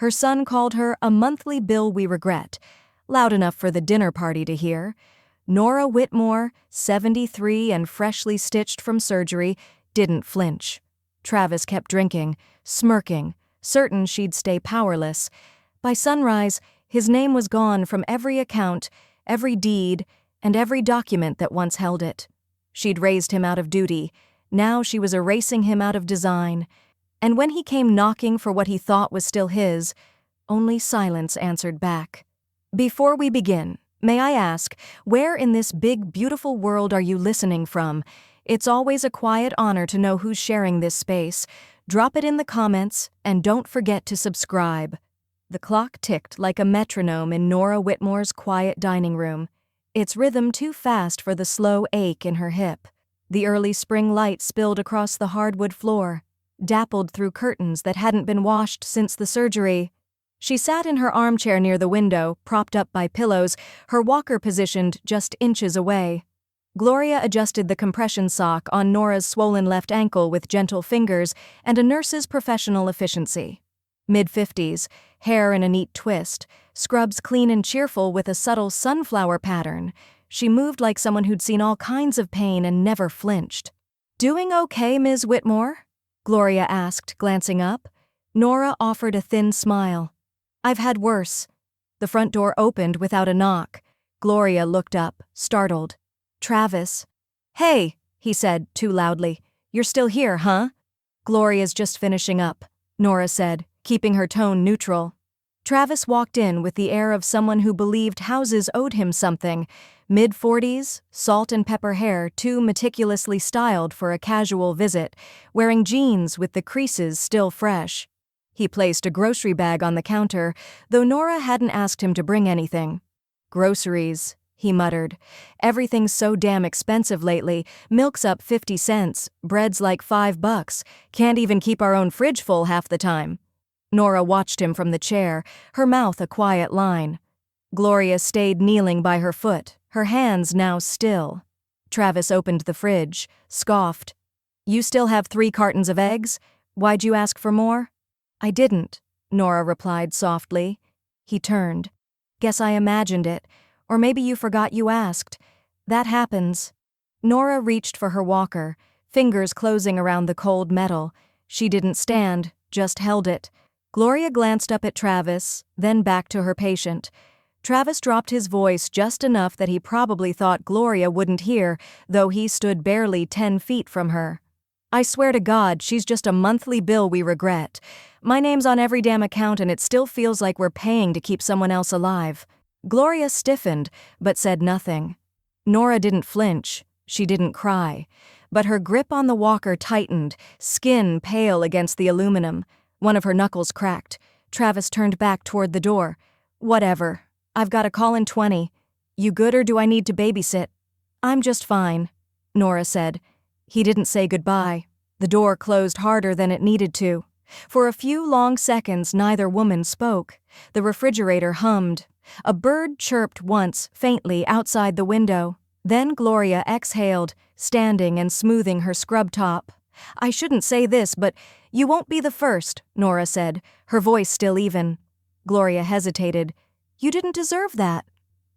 Her son called her a monthly bill we regret, loud enough for the dinner party to hear. Nora Whitmore, 73 and freshly stitched from surgery, didn't flinch. Travis kept drinking, smirking, certain she'd stay powerless. By sunrise, his name was gone from every account, every deed, and every document that once held it. She'd raised him out of duty. Now she was erasing him out of design. And when he came knocking for what he thought was still his, only silence answered back. Before we begin, may I ask, where in this big, beautiful world are you listening from? It's always a quiet honor to know who's sharing this space. Drop it in the comments, and don't forget to subscribe. The clock ticked like a metronome in Nora Whitmore's quiet dining room, its rhythm too fast for the slow ache in her hip. The early spring light spilled across the hardwood floor, dappled through curtains that hadn't been washed since the surgery. She sat in her armchair near the window, propped up by pillows, her walker positioned just inches away. Gloria adjusted the compression sock on Nora's swollen left ankle with gentle fingers and a nurse's professional efficiency. Mid-50s, hair in a neat twist, scrubs clean and cheerful with a subtle sunflower pattern. She moved like someone who'd seen all kinds of pain and never flinched. "Doing okay, Ms. Whitmore?" Gloria asked, glancing up. Nora offered a thin smile. "I've had worse." The front door opened without a knock. Gloria looked up, startled. "Travis." "Hey," he said, too loudly. "You're still here, huh?" "Gloria's just finishing up," Nora said, keeping her tone neutral. Travis walked in with the air of someone who believed houses owed him something. Mid-40s, salt and pepper hair too meticulously styled for a casual visit, wearing jeans with the creases still fresh. He placed a grocery bag on the counter, though Nora hadn't asked him to bring anything. "Groceries," he muttered. "Everything's so damn expensive lately. Milk's up 50 cents, bread's like $5. Can't even keep our own fridge full half the time." Nora watched him from the chair, her mouth a quiet line. Gloria stayed kneeling by her foot, her hands now still. Travis opened the fridge, scoffed. "You still have 3 cartons of eggs? Why'd you ask for more?" "I didn't," Nora replied softly. He turned. "Guess I imagined it. Or maybe you forgot you asked. That happens." Nora reached for her walker, fingers closing around the cold metal. She didn't stand, just held it. Gloria glanced up at Travis, then back to her patient. Travis dropped his voice just enough that he probably thought Gloria wouldn't hear, though he stood barely 10 feet from her. "I swear to God, she's just a monthly bill we regret. My name's on every damn account and it still feels like we're paying to keep someone else alive." Gloria stiffened, but said nothing. Nora didn't flinch. She didn't cry. But her grip on the walker tightened, skin pale against the aluminum. One of her knuckles cracked. Travis turned back toward the door. "Whatever. I've got a call in 20. You good or do I need to babysit?" "I'm just fine," Nora said. He didn't say goodbye. The door closed harder than it needed to. For a few long seconds, neither woman spoke. The refrigerator hummed. A bird chirped once, faintly, outside the window. Then Gloria exhaled, standing and smoothing her scrub top. "I shouldn't say this, but you won't be the first," Nora said, her voice still even. Gloria hesitated. "You didn't deserve that."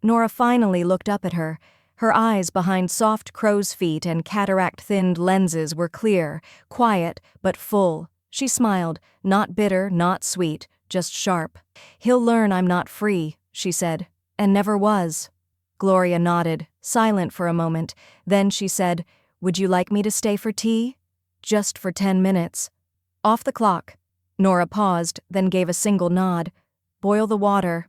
Nora finally looked up at her. Her eyes behind soft crow's feet and cataract-thinned lenses were clear, quiet, but full. She smiled, not bitter, not sweet, just sharp. "He'll learn I'm not free," she said, "and never was." Gloria nodded, silent for a moment. Then she said, "Would you like me to stay for tea?" "Just for 10 minutes. "Off the clock." Nora paused, then gave a single nod. "Boil the water.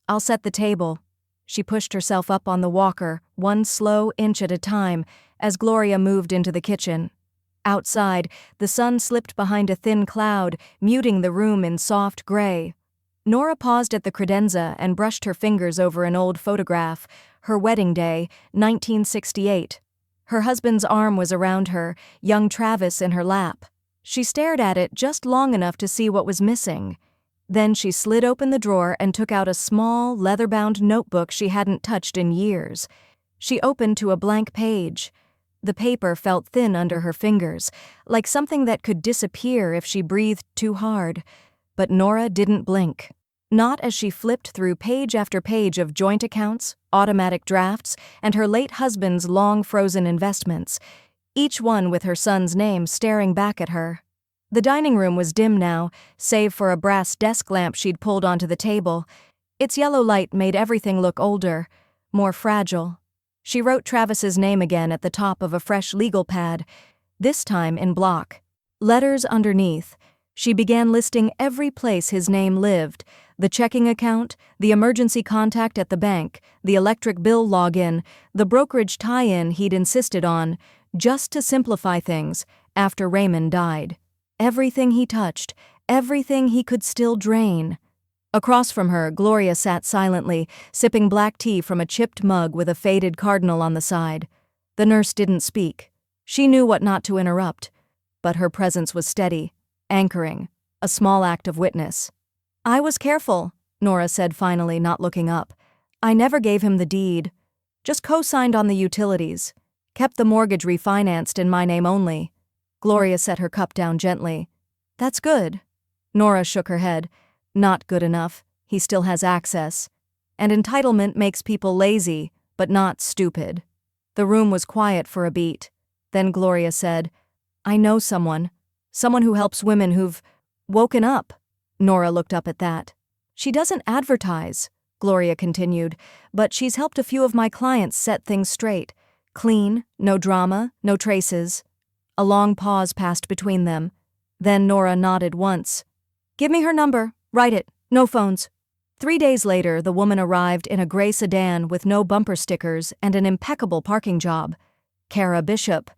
I'll set the table." She pushed herself up on the walker, one slow inch at a time, as Gloria moved into the kitchen. Outside, the sun slipped behind a thin cloud, muting the room in soft gray. Nora paused at the credenza and brushed her fingers over an old photograph. Her wedding day, 1968. Her husband's arm was around her, young Travis in her lap. She stared at it just long enough to see what was missing. Then she slid open the drawer and took out a small, leather-bound notebook she hadn't touched in years. She opened to a blank page. The paper felt thin under her fingers, like something that could disappear if she breathed too hard. But Nora didn't blink. Not as she flipped through page after page of joint accounts, automatic drafts, and her late husband's long-frozen investments, each one with her son's name staring back at her. The dining room was dim now, save for a brass desk lamp she'd pulled onto the table. Its yellow light made everything look older, more fragile. She wrote Travis's name again at the top of a fresh legal pad, this time in block. Letters underneath. She began listing every place his name lived: the checking account, the emergency contact at the bank, the electric bill login, the brokerage tie-in he'd insisted on, just to simplify things after Raymond died. Everything he touched, everything he could still drain. Across from her, Gloria sat silently, sipping black tea from a chipped mug with a faded cardinal on the side. The nurse didn't speak. She knew what not to interrupt, but her presence was steady, anchoring, a small act of witness. "I was careful," Nora said finally, not looking up. "I never gave him the deed. Just co-signed on the utilities. Kept the mortgage refinanced in my name only." Gloria set her cup down gently. "That's good." Nora shook her head. "Not good enough. He still has access. And entitlement makes people lazy, but not stupid." The room was quiet for a beat. Then Gloria said, "I know someone who helps women who've woken up." Nora looked up at that. "She doesn't advertise," Gloria continued, "but she's helped a few of my clients set things straight. Clean, no drama, no traces." A long pause passed between them. Then Nora nodded once. "Give me her number. Write it. No phones." 3 days later, the woman arrived in a gray sedan with no bumper stickers and an impeccable parking job. Kara Bishop.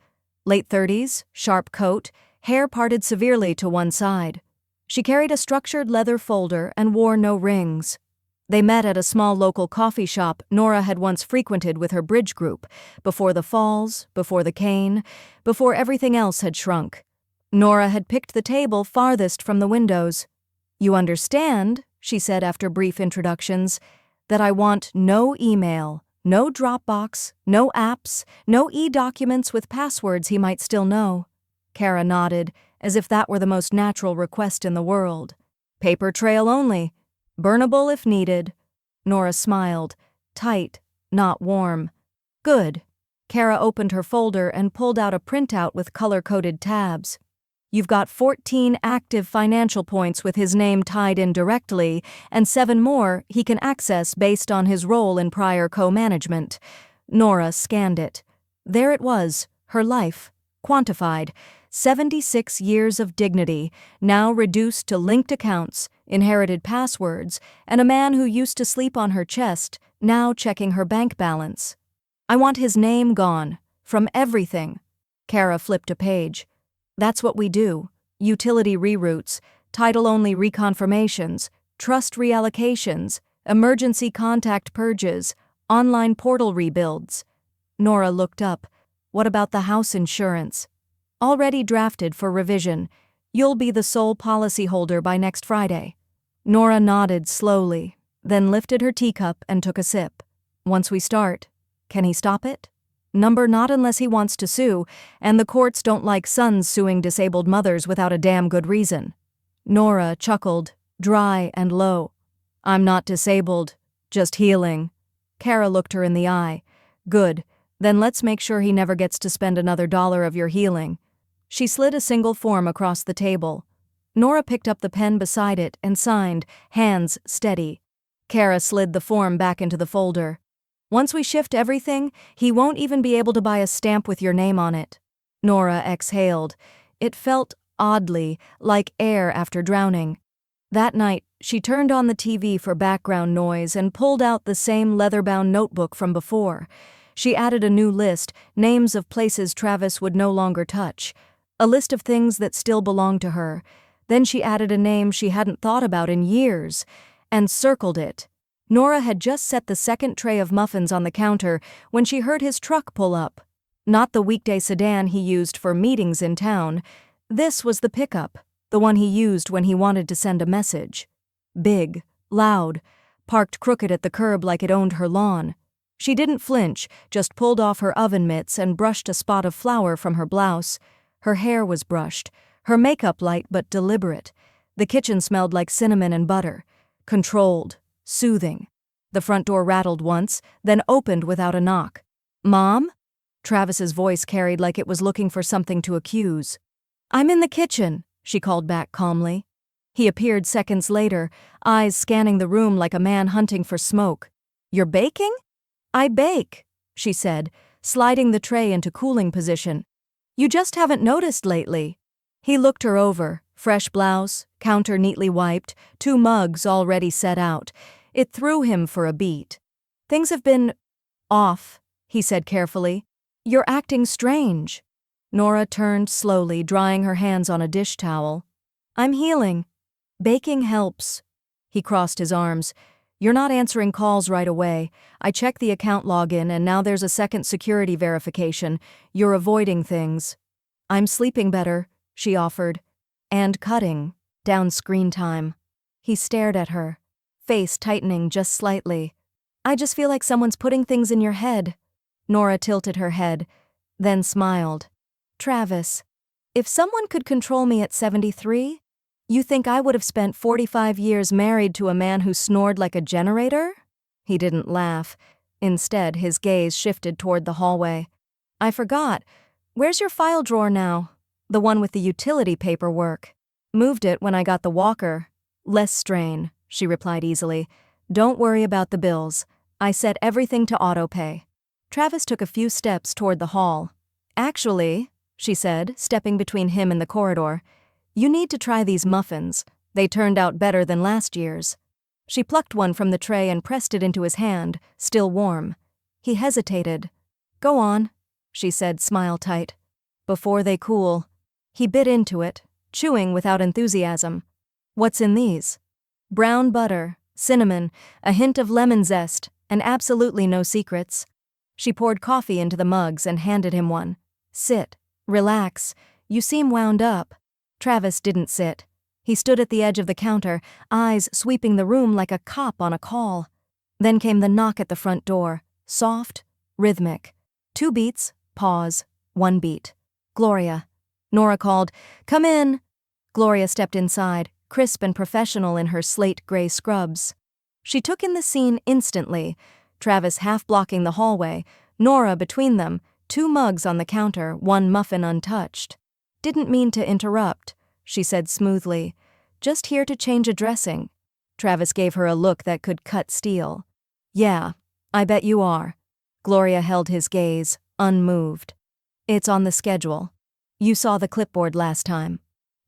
Late 30s, sharp coat, hair parted severely to one side. She carried a structured leather folder and wore no rings. They met at a small local coffee shop Nora had once frequented with her bridge group, before the falls, before the cane, before everything else had shrunk. Nora had picked the table farthest from the windows. "You understand," she said after brief introductions, "that I want no email, no Dropbox, no apps, no e-documents with passwords he might still know." Kara nodded, as if that were the most natural request in the world. "Paper trail only. Burnable if needed." Nora smiled. Tight, not warm. "Good." Kara opened her folder and pulled out a printout with color-coded tabs. "You've got 14 active financial points with his name tied in directly, and 7 more he can access based on his role in prior co-management." Nora scanned it. There it was, her life, quantified. 76 years of dignity, now reduced to linked accounts, inherited passwords, and a man who used to sleep on her chest, now checking her bank balance. "I want his name gone, from everything." Kara flipped a page. "That's what we do. Utility reroutes, title-only reconfirmations, trust reallocations, emergency contact purges, online portal rebuilds." Nora looked up. "What about the house insurance?" "Already drafted for revision. You'll be the sole policyholder by next Friday." Nora nodded slowly, then lifted her teacup and took a sip. "Once we start, can he stop it?" "Number not unless he wants to sue, and the courts don't like sons suing disabled mothers without a damn good reason." Nora chuckled, dry and low. "I'm not disabled, just healing." Kara looked her in the eye. "Good, then let's make sure he never gets to spend another dollar of your healing." She slid a single form across the table. Nora picked up the pen beside it and signed, hands steady. Kara slid the form back into the folder. "Once we shift everything, he won't even be able to buy a stamp with your name on it." Nora exhaled. It felt, oddly, like air after drowning. That night, she turned on the TV for background noise and pulled out the same leather-bound notebook from before. She added a new list, names of places Travis would no longer touch. A list of things that still belonged to her. Then she added a name she hadn't thought about in years, and circled it. Nora had just set the second tray of muffins on the counter when she heard his truck pull up. Not the weekday sedan he used for meetings in town. This was the pickup, the one he used when he wanted to send a message. Big, loud, parked crooked at the curb like it owned her lawn. She didn't flinch, just pulled off her oven mitts and brushed a spot of flour from her blouse. Her hair was brushed, her makeup light but deliberate. The kitchen smelled like cinnamon and butter. Controlled. Soothing. The front door rattled once, then opened without a knock. "Mom?" Travis's voice carried like it was looking for something to accuse. "I'm in the kitchen," she called back calmly. He appeared seconds later, eyes scanning the room like a man hunting for smoke. "You're baking?" "I bake," she said, sliding the tray into cooling position. "You just haven't noticed lately." He looked her over, fresh blouse, counter neatly wiped, 2 mugs already set out. It threw him for a beat. "Things have been off," he said carefully. "You're acting strange." Nora turned slowly, drying her hands on a dish towel. "I'm healing. Baking helps." He crossed his arms. "You're not answering calls right away. I checked the account login and now there's a second security verification. You're avoiding things." "I'm sleeping better," she offered. "And cutting down screen time." He stared at her, face tightening just slightly. "I just feel like someone's putting things in your head." Nora tilted her head, then smiled. "Travis, if someone could control me at 73, you think I would have spent 45 years married to a man who snored like a generator?" He didn't laugh. Instead, his gaze shifted toward the hallway. "I forgot. Where's your file drawer now? The one with the utility paperwork." "Moved it when I got the walker." "Less strain," she replied easily. "Don't worry about the bills. I set everything to autopay." Travis took a few steps toward the hall. "Actually," she said, stepping between him and the corridor, "you need to try these muffins. They turned out better than last year's." She plucked one from the tray and pressed it into his hand, still warm. He hesitated. "Go on," she said, smile tight. "Before they cool." He bit into it, chewing without enthusiasm. "What's in these?" "Brown butter, cinnamon, a hint of lemon zest, and absolutely no secrets." She poured coffee into the mugs and handed him one. "Sit. Relax. You seem wound up." Travis didn't sit. He stood at the edge of the counter, eyes sweeping the room like a cop on a call. Then came the knock at the front door, soft, rhythmic. 2 beats, pause, 1 beat. "Gloria." Nora called, "Come in." Gloria stepped inside, crisp and professional in her slate-gray scrubs. She took in the scene instantly, Travis half-blocking the hallway, Nora between them, 2 mugs on the counter, 1 muffin untouched. "Didn't mean to interrupt," she said smoothly. "Just here to change a dressing." Travis gave her a look that could cut steel. "Yeah, I bet you are." Gloria held his gaze, unmoved. "It's on the schedule. You saw the clipboard last time."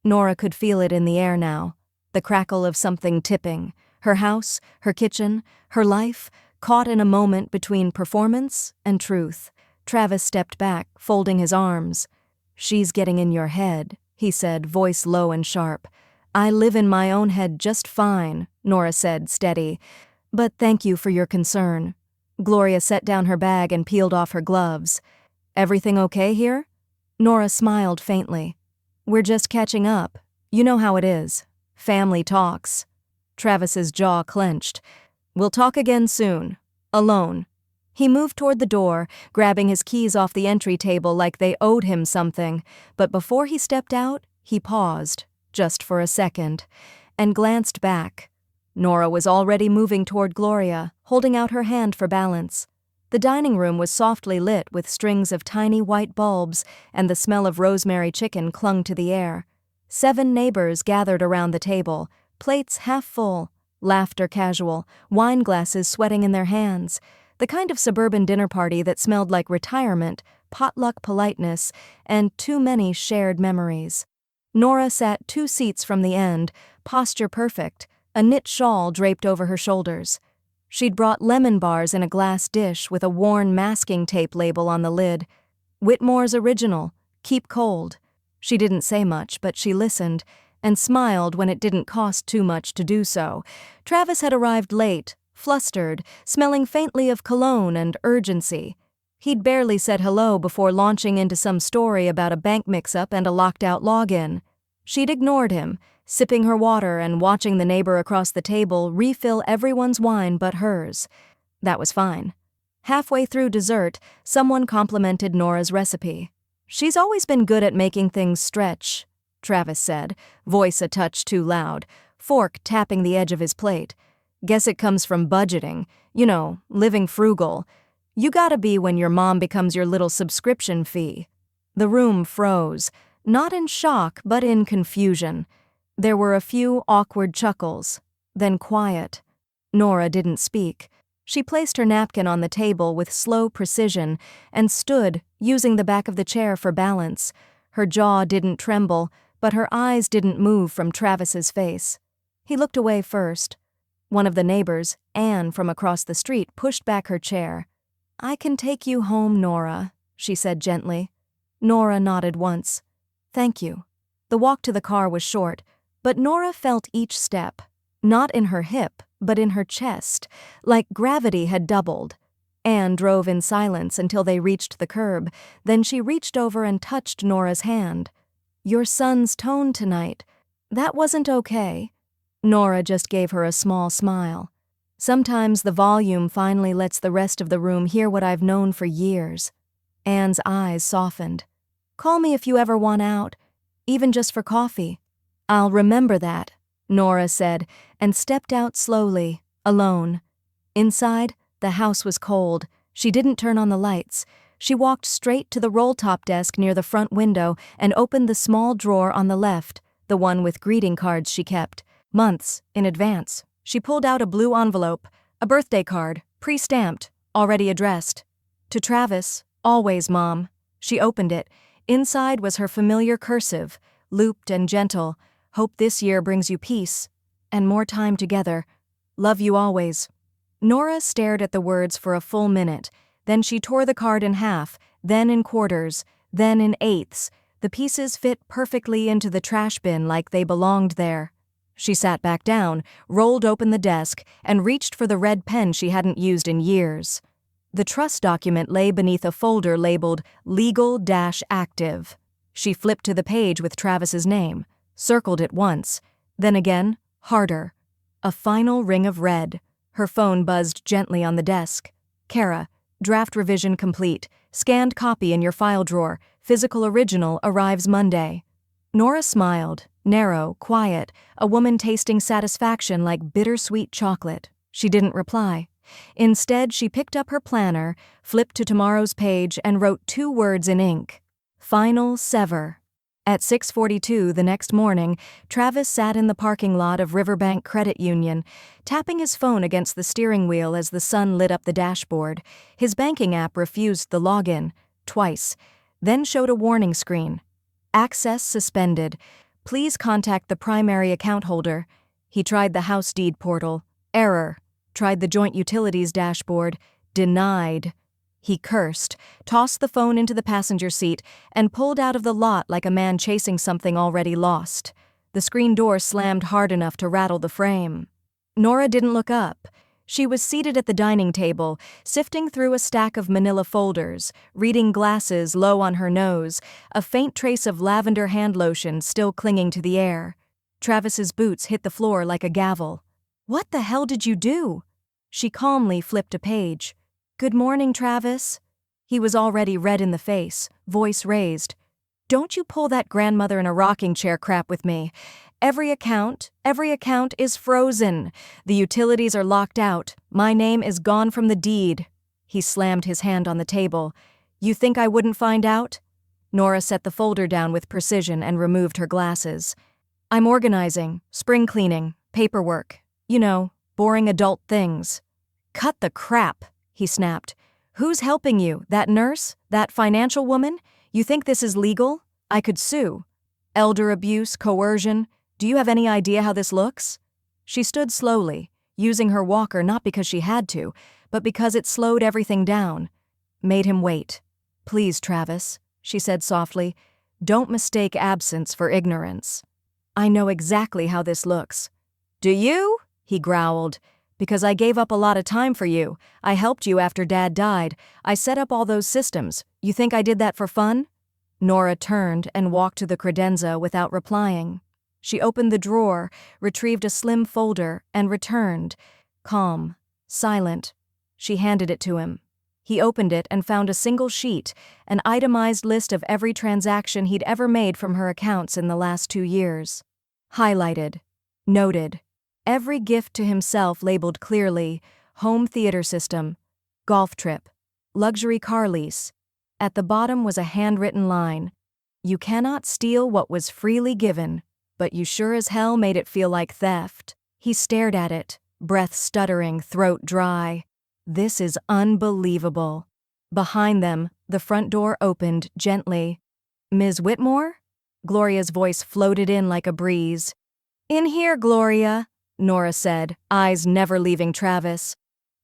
Nora could feel it in the air now, the crackle of something tipping. Her house, her kitchen, her life, caught in a moment between performance and truth. Travis stepped back, folding his arms. "She's getting in your head," he said, voice low and sharp. "I live in my own head just fine," Nora said, steady. "But thank you for your concern." Gloria set down her bag and peeled off her gloves. "Everything okay here?" Nora smiled faintly. "We're just catching up. You know how it is. Family talks." Travis's jaw clenched. "We'll talk again soon. Alone." He moved toward the door, grabbing his keys off the entry table like they owed him something, but before he stepped out, he paused, just for a second, and glanced back. Nora was already moving toward Gloria, holding out her hand for balance. The dining room was softly lit with strings of tiny white bulbs, and the smell of rosemary chicken clung to the air. 7 neighbors gathered around the table, plates half full, laughter casual, wine glasses sweating in their hands. The kind of suburban dinner party that smelled like retirement, potluck politeness, and too many shared memories. Nora sat 2 seats from the end, posture perfect, a knit shawl draped over her shoulders. She'd brought lemon bars in a glass dish with a worn masking tape label on the lid. "Whitmore's Original, keep cold." She didn't say much, but she listened, and smiled when it didn't cost too much to do so. Travis had arrived late, flustered, smelling faintly of cologne and urgency. He'd barely said hello before launching into some story about a bank mix-up and a locked-out login. She'd ignored him, sipping her water and watching the neighbor across the table refill everyone's wine but hers. That was fine. Halfway through dessert, someone complimented Nora's recipe. "She's always been good at making things stretch." Travis said, voice a touch too loud, fork tapping the edge of his plate. Guess it comes from budgeting. You know, living frugal. You gotta be when your mom becomes your little subscription fee. The room froze, not in shock but in confusion. There were a few awkward chuckles, then quiet. Nora didn't speak. She placed her napkin on the table with slow precision and stood, using the back of the chair for balance. Her jaw didn't tremble, but her eyes didn't move from Travis's face. He looked away first. One of the neighbors, Anne from across the street, pushed back her chair. "I can take you home, Nora," she said gently. Nora nodded once. "Thank you." The walk to the car was short, but Nora felt each step, not in her hip, but in her chest, like gravity had doubled. Anne drove in silence until they reached the curb, then she reached over and touched Nora's hand. "Your son's tone tonight. That wasn't okay." Nora just gave her a small smile. "Sometimes the volume finally lets the rest of the room hear what I've known for years." Anne's eyes softened. "Call me if you ever want out, even just for coffee." "I'll remember that," Nora said, and stepped out slowly, alone. Inside, the house was cold. She didn't turn on the lights. She walked straight to the roll-top desk near the front window and opened the small drawer on the left, the one with greeting cards she kept, months in advance. She pulled out a blue envelope, a birthday card, pre-stamped, already addressed. "To Travis, always, Mom." She opened it. Inside was her familiar cursive, looped and gentle. "Hope this year brings you peace and more time together. Love you always." Nora stared at the words for a full minute. Then she tore the card in half, then in quarters, then in eighths. The pieces fit perfectly into the trash bin like they belonged there. She sat back down, rolled open the desk, and reached for the red pen she hadn't used in years. The trust document lay beneath a folder labeled Legal-Active. She flipped to the page with Travis's name, circled it once, then again, harder. A final ring of red. Her phone buzzed gently on the desk. "Kara, draft revision complete. Scanned copy in your file drawer. Physical original arrives Monday." Nora smiled, narrow, quiet, a woman tasting satisfaction like bittersweet chocolate. She didn't reply. Instead, she picked up her planner, flipped to tomorrow's page, and wrote 2 words in ink. Final Sever. At 6:42 the next morning, Travis sat in the parking lot of Riverbank Credit Union, tapping his phone against the steering wheel as the sun lit up the dashboard. His banking app refused the login, twice, then showed a warning screen. "Access suspended. Please contact the primary account holder." He tried the house deed portal. Error. Tried the joint utilities dashboard. Denied. He cursed, tossed the phone into the passenger seat, and pulled out of the lot like a man chasing something already lost. The screen door slammed hard enough to rattle the frame. Nora didn't look up. She was seated at the dining table, sifting through a stack of manila folders, reading glasses low on her nose, a faint trace of lavender hand lotion still clinging to the air. Travis's boots hit the floor like a gavel. "What the hell did you do?" She calmly flipped a page. "Good morning, Travis." He was already red in the face, voice raised. "Don't you pull that grandmother in a rocking chair crap with me. Every account is frozen. The utilities are locked out. My name is gone from the deed." He slammed his hand on the table. "You think I wouldn't find out?" Nora set the folder down with precision and removed her glasses. "I'm organizing, spring cleaning, paperwork. You know, boring adult things." "Cut the crap," he snapped. "Who's helping you? That nurse? That financial woman? You think this is legal? I could sue. Elder abuse, coercion. Do you have any idea how this looks?" She stood slowly, using her walker not because she had to, but because it slowed everything down. Made him wait. "Please, Travis," she said softly, "don't mistake absence for ignorance. I know exactly how this looks." "Do you?" he growled. "Because I gave up a lot of time for you. I helped you after Dad died. I set up all those systems. You think I did that for fun?" Nora turned and walked to the credenza without replying. She opened the drawer, retrieved a slim folder, and returned. Calm, silent. She handed it to him. He opened it and found a single sheet, an itemized list of every transaction he'd ever made from her accounts in the last 2 years. Highlighted. Noted. Every gift to himself labeled clearly: home theater system, golf trip, luxury car lease. At the bottom was a handwritten line: "You cannot steal what was freely given, but you sure as hell made it feel like theft." He stared at it, breath stuttering, throat dry. This is unbelievable. Behind them, the front door opened gently. "Ms. Whitmore?" Gloria's voice floated in like a breeze. "In here, Gloria," Nora said, eyes never leaving Travis.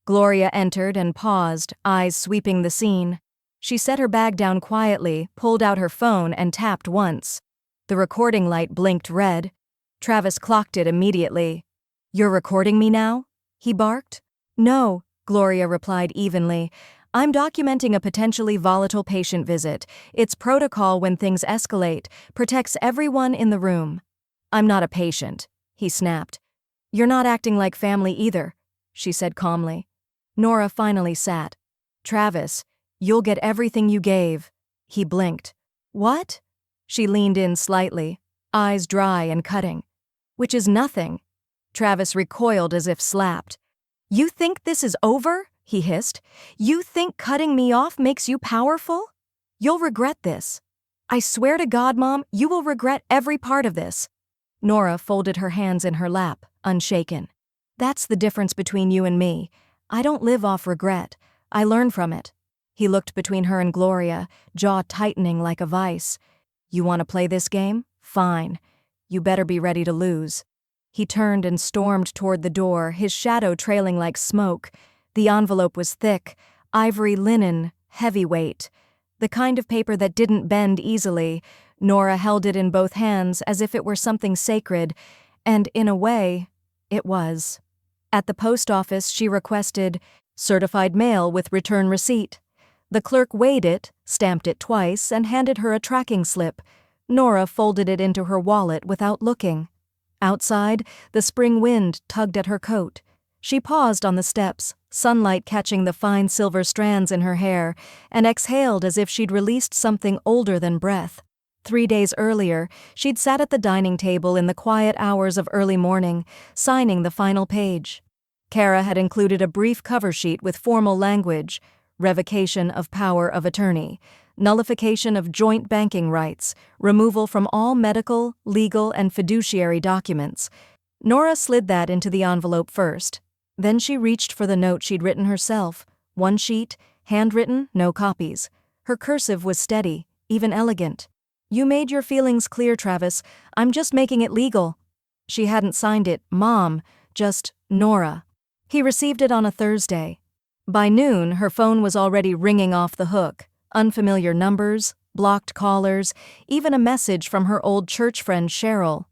Gloria entered and paused, eyes sweeping the scene. She set her bag down quietly, pulled out her phone, and tapped once. The recording light blinked red. Travis clocked it immediately. "You're recording me now?" he barked. "No," Gloria replied evenly. "I'm documenting a potentially volatile patient visit. It's protocol when things escalate, protects everyone in the room." "I'm not a patient," he snapped. "You're not acting like family either," she said calmly. Nora finally sat. "Travis, you'll get everything you gave." He blinked. "What?" She leaned in slightly, eyes dry and cutting. "Which is nothing." Travis recoiled as if slapped. "You think this is over?" he hissed. "You think cutting me off makes you powerful? You'll regret this. I swear to God, Mom, you will regret every part of this." Nora folded her hands in her lap, unshaken. "That's the difference between you and me. I don't live off regret. I learn from it." He looked between her and Gloria, jaw tightening like a vice. "You want to play this game? Fine. You better be ready to lose." He turned and stormed toward the door, his shadow trailing like smoke. The envelope was thick, ivory linen, heavyweight. The kind of paper that didn't bend easily. Nora held it in both hands as if it were something sacred, and in a way, it was. At the post office, she requested certified mail with return receipt. The clerk weighed it, stamped it twice, and handed her a tracking slip. Nora folded it into her wallet without looking. Outside, the spring wind tugged at her coat. She paused on the steps, sunlight catching the fine silver strands in her hair, and exhaled as if she'd released something older than breath. 3 days earlier, she'd sat at the dining table in the quiet hours of early morning, signing the final page. Kara had included a brief cover sheet with formal language: revocation of power of attorney, nullification of joint banking rights, removal from all medical, legal, and fiduciary documents. Nora slid that into the envelope first. Then she reached for the note she'd written herself. One sheet, handwritten, no copies. Her cursive was steady, even elegant. "You made your feelings clear, Travis. I'm just making it legal." She hadn't signed it, Mom, just Nora. He received it on a Thursday. By noon, her phone was already ringing off the hook. Unfamiliar numbers, blocked callers, even a message from her old church friend Cheryl.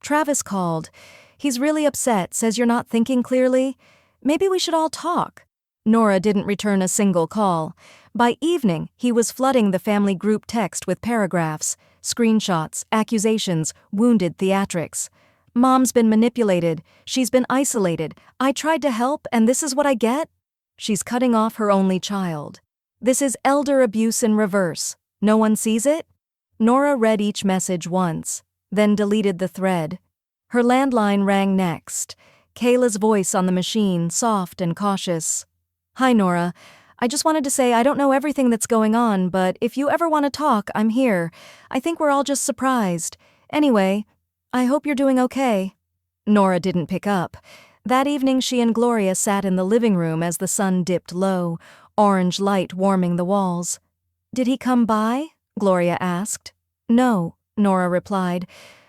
Travis called. "He's really upset, says you're not thinking clearly. Maybe we should all talk." Nora didn't return a single call. By evening, he was flooding the family group text with paragraphs, screenshots, accusations, wounded theatrics. "Mom's been manipulated. She's been isolated. I tried to help, and this is what I get?" She's cutting off her only child. "This is elder abuse in reverse. No one sees it?" Nora read each message once, then deleted the thread. Her landline rang next. Kayla's voice on the machine, soft and cautious. "Hi, Nora. I just wanted to say I don't know everything that's going on, but if you ever want to talk, I'm here. I think we're all just surprised. Anyway, I hope you're doing okay." Nora didn't pick up. That evening she and Gloria sat in the living room as the sun dipped low, orange light warming the walls. "Did he come by?" Gloria asked. "No," Nora replied,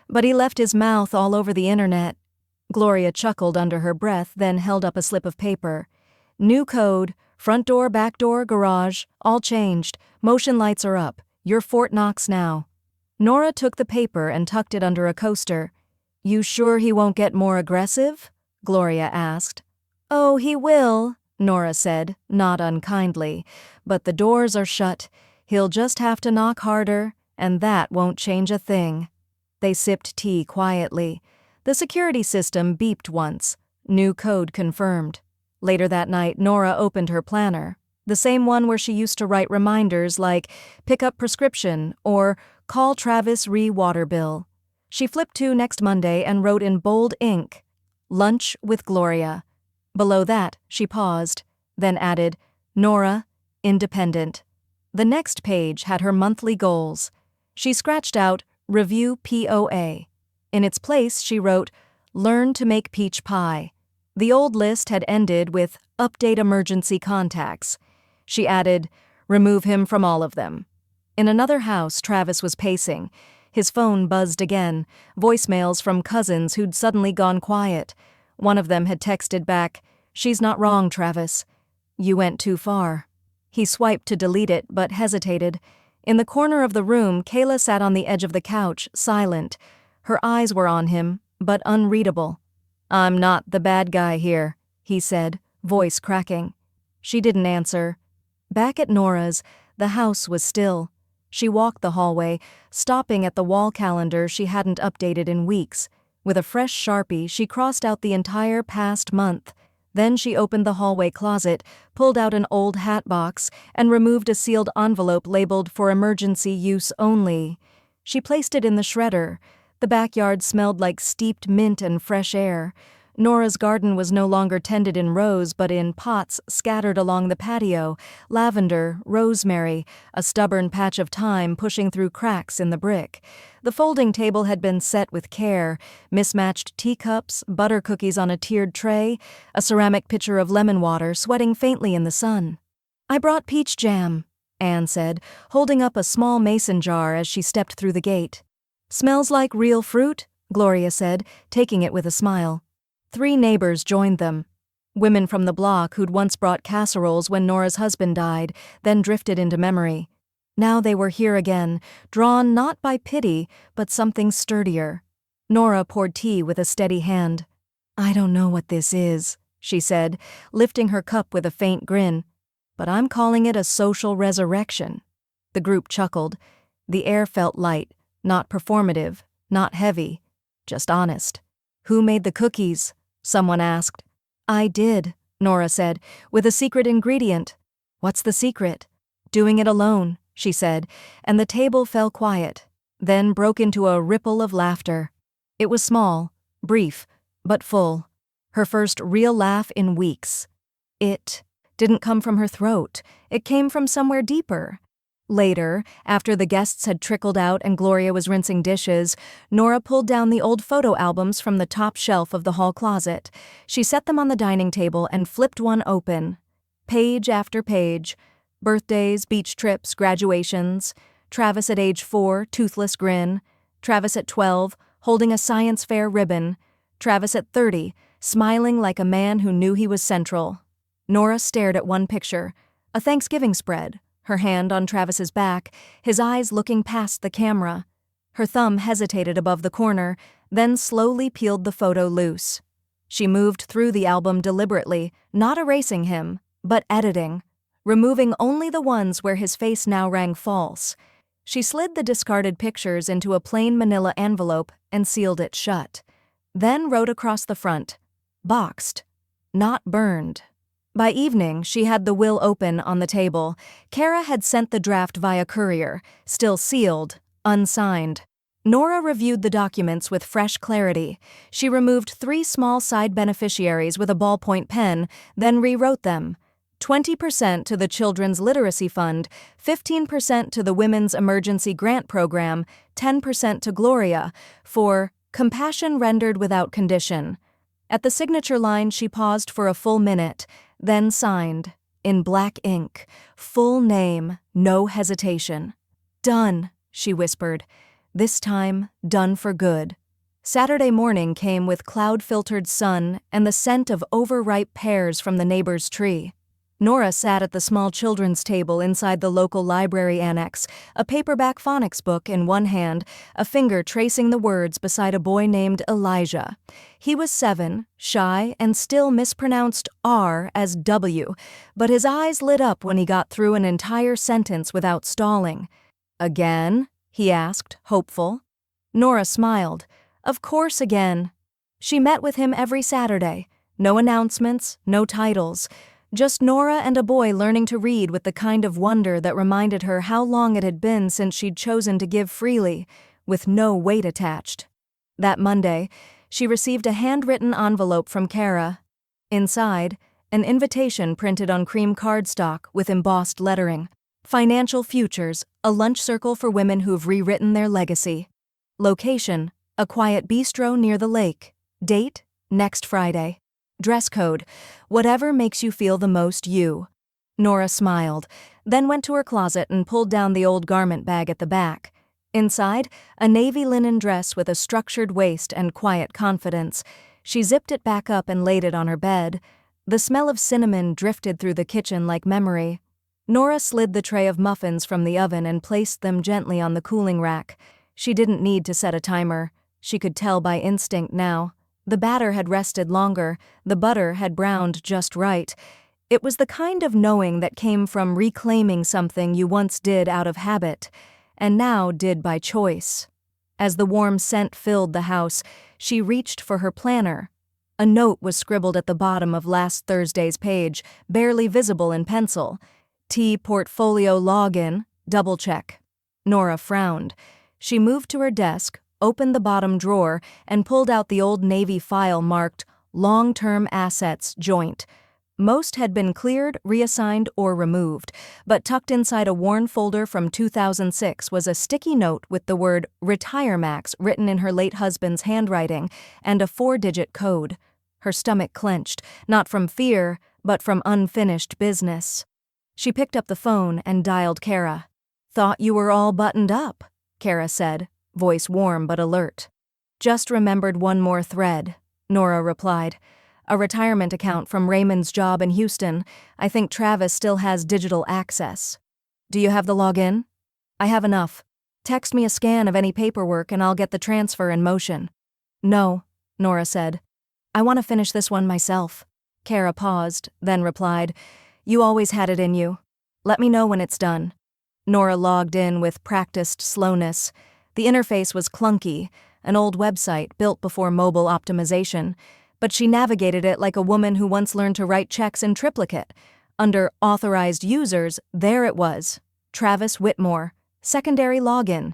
"but he left his mouth all over the internet." Gloria chuckled under her breath, then held up a slip of paper. "New code, front door, back door, garage, all changed. Motion lights are up. You're Fort Knox now." Nora took the paper and tucked it under a coaster. "You sure he won't get more aggressive?" Gloria asked. "Oh, he will," Nora said, not unkindly. "But the doors are shut. He'll just have to knock harder, and that won't change a thing." They sipped tea quietly. The security system beeped once. New code confirmed. Later that night, Nora opened her planner. The same one where she used to write reminders like, pick up prescription, or call Travis water bill. She flipped to next Monday and wrote in bold ink, lunch with Gloria. Below that, she paused, then added, Nora, independent. The next page had her monthly goals. She scratched out, review POA. In its place, she wrote, learn to make peach pie. The old list had ended with update emergency contacts. She added, remove him from all of them. In another house, Travis was pacing. His phone buzzed again, voicemails from cousins who'd suddenly gone quiet. One of them had texted back, she's not wrong, Travis. You went too far. He swiped to delete it, but hesitated. In the corner of the room, Kayla sat on the edge of the couch, silent. Her eyes were on him, but unreadable. I'm not the bad guy here, he said, voice cracking. She didn't answer. Back at Nora's, the house was still. She walked the hallway, stopping at the wall calendar she hadn't updated in weeks. With a fresh Sharpie, she crossed out the entire past month. Then she opened the hallway closet, pulled out an old hat box, and removed a sealed envelope labeled for emergency use only. She placed it in the shredder. The backyard smelled like steeped mint and fresh air. Nora's garden was no longer tended in rows but in pots scattered along the patio, lavender, rosemary, a stubborn patch of thyme pushing through cracks in the brick. The folding table had been set with care, mismatched teacups, butter cookies on a tiered tray, a ceramic pitcher of lemon water sweating faintly in the sun. I brought peach jam, Anne said, holding up a small mason jar as she stepped through the gate. Smells like real fruit, Gloria said, taking it with a smile. 3 neighbors joined them. Women from the block who'd once brought casseroles when Nora's husband died, then drifted into memory. Now they were here again, drawn not by pity, but something sturdier. Nora poured tea with a steady hand. I don't know what this is, she said, lifting her cup with a faint grin, but I'm calling it a social resurrection. The group chuckled. The air felt light, not performative, not heavy, just honest. Who made the cookies? Someone asked. I did, Nora said, with a secret ingredient. What's the secret? Doing it alone, she said, and the table fell quiet, then broke into a ripple of laughter. It was small, brief, but full. Her first real laugh in weeks. It didn't come from her throat. It came from somewhere deeper. Later, after the guests had trickled out and Gloria was rinsing dishes, Nora pulled down the old photo albums from the top shelf of the hall closet. She set them on the dining table and flipped one open. Page after page. Birthdays, beach trips, graduations. Travis at age 4, toothless grin. Travis at 12, holding a science fair ribbon. Travis at 30, smiling like a man who knew he was central. Nora stared at one picture, a Thanksgiving spread. Her hand on Travis's back, his eyes looking past the camera. Her thumb hesitated above the corner, then slowly peeled the photo loose. She moved through the album deliberately, not erasing him, but editing, removing only the ones where his face now rang false. She slid the discarded pictures into a plain manila envelope and sealed it shut. Then wrote across the front, boxed, not burned. By evening, she had the will open on the table. Kara had sent the draft via courier, still sealed, unsigned. Nora reviewed the documents with fresh clarity. She removed 3 small side beneficiaries with a ballpoint pen, then rewrote them. 20% to the Children's Literacy Fund, 15% to the Women's Emergency Grant Program, 10% to Gloria, for compassion rendered without condition. At the signature line, she paused for a full minute, then signed, in black ink, full name, no hesitation. Done, she whispered. This time, done for good. Saturday morning came with cloud-filtered sun and the scent of overripe pears from the neighbor's tree. Nora sat at the small children's table inside the local library annex, a paperback phonics book in one hand, a finger tracing the words beside a boy named Elijah. He was 7, shy, and still mispronounced R as W, but his eyes lit up when he got through an entire sentence without stalling. Again? He asked, hopeful. Nora smiled. Of course again. She met with him every Saturday. No announcements, no titles. Just Nora and a boy learning to read with the kind of wonder that reminded her how long it had been since she'd chosen to give freely, with no weight attached. That Monday, she received a handwritten envelope from Kara. Inside, an invitation printed on cream cardstock with embossed lettering. Financial Futures, a lunch circle for women who've rewritten their legacy. Location, a quiet bistro near the lake. Date, next Friday. Dress code, whatever makes you feel the most you. Nora smiled, then went to her closet and pulled down the old garment bag at the back. Inside, a navy linen dress with a structured waist and quiet confidence. She zipped it back up and laid it on her bed. The smell of cinnamon drifted through the kitchen like memory. Nora slid the tray of muffins from the oven and placed them gently on the cooling rack. She didn't need to set a timer. She could tell by instinct now. The batter had rested longer, the butter had browned just right. It was the kind of knowing that came from reclaiming something you once did out of habit, and now did by choice. As the warm scent filled the house, she reached for her planner. A note was scribbled at the bottom of last Thursday's page, barely visible in pencil. T portfolio login, double check. Nora frowned. She moved to her desk, opened the bottom drawer, and pulled out the old Navy file marked Long-Term Assets Joint. Most had been cleared, reassigned, or removed, but tucked inside a worn folder from 2006 was a sticky note with the word RetireMax written in her late husband's handwriting and a 4-digit code. Her stomach clenched, not from fear, but from unfinished business. She picked up the phone and dialed Kara. "Thought you were all buttoned up," Kara said, voice warm but alert. "Just remembered one more thread," Nora replied. "A retirement account from Raymond's job in Houston. I think Travis still has digital access. Do you have the login?" "I have enough. Text me a scan of any paperwork and I'll get the transfer in motion." "No," Nora said. "I want to finish this one myself." Kara paused, then replied, "You always had it in you. Let me know when it's done." Nora logged in with practiced slowness. The interface was clunky, an old website built before mobile optimization, but she navigated it like a woman who once learned to write checks in triplicate. Under Authorized Users, there it was. Travis Whitmore, secondary login.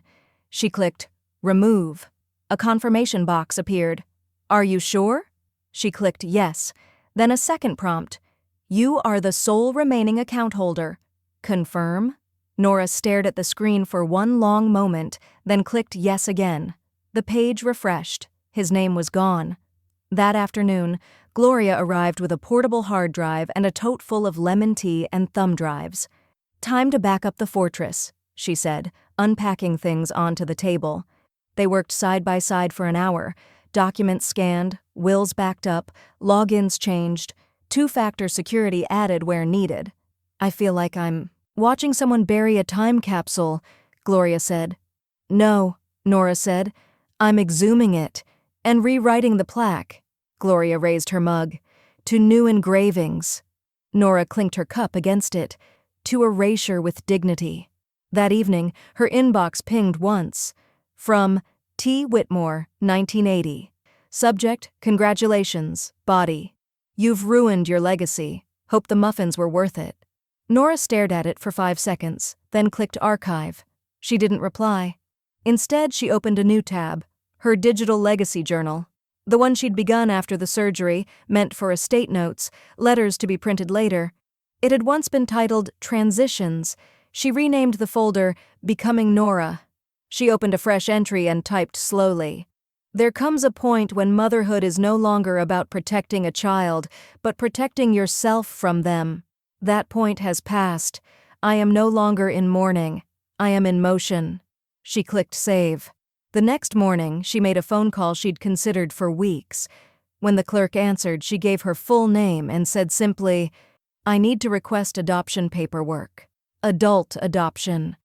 She clicked Remove. A confirmation box appeared. "Are you sure?" She clicked Yes. Then a second prompt. "You are the sole remaining account holder. Confirm?" Nora stared at the screen for one long moment, then clicked Yes again. The page refreshed. His name was gone. That afternoon, Gloria arrived with a portable hard drive and a tote full of lemon tea and thumb drives. "Time to back up the fortress," she said, unpacking things onto the table. They worked side by side for an hour. Documents scanned, wills backed up, logins changed, 2-factor security added where needed. "I feel like I'm watching someone bury a time capsule," Gloria said. "No," Nora said. "I'm exhuming it and rewriting the plaque." Gloria raised her mug. "To new engravings." Nora clinked her cup against it. "To erasure with dignity." That evening, her inbox pinged once. From T. Whitmore, 1980. Subject, "Congratulations, body. You've ruined your legacy. Hope the muffins were worth it." Nora stared at it for 5 seconds, then clicked Archive. She didn't reply. Instead, she opened a new tab, her digital legacy journal. The one she'd begun after the surgery, meant for estate notes, letters to be printed later. It had once been titled Transitions. She renamed the folder Becoming Nora. She opened a fresh entry and typed slowly. "There comes a point when motherhood is no longer about protecting a child, but protecting yourself from them. That point has passed. I am no longer in mourning. I am in motion." She clicked Save. The next morning, she made a phone call she'd considered for weeks. When the clerk answered, she gave her full name and said simply, "I need to request adoption paperwork. Adult adoption.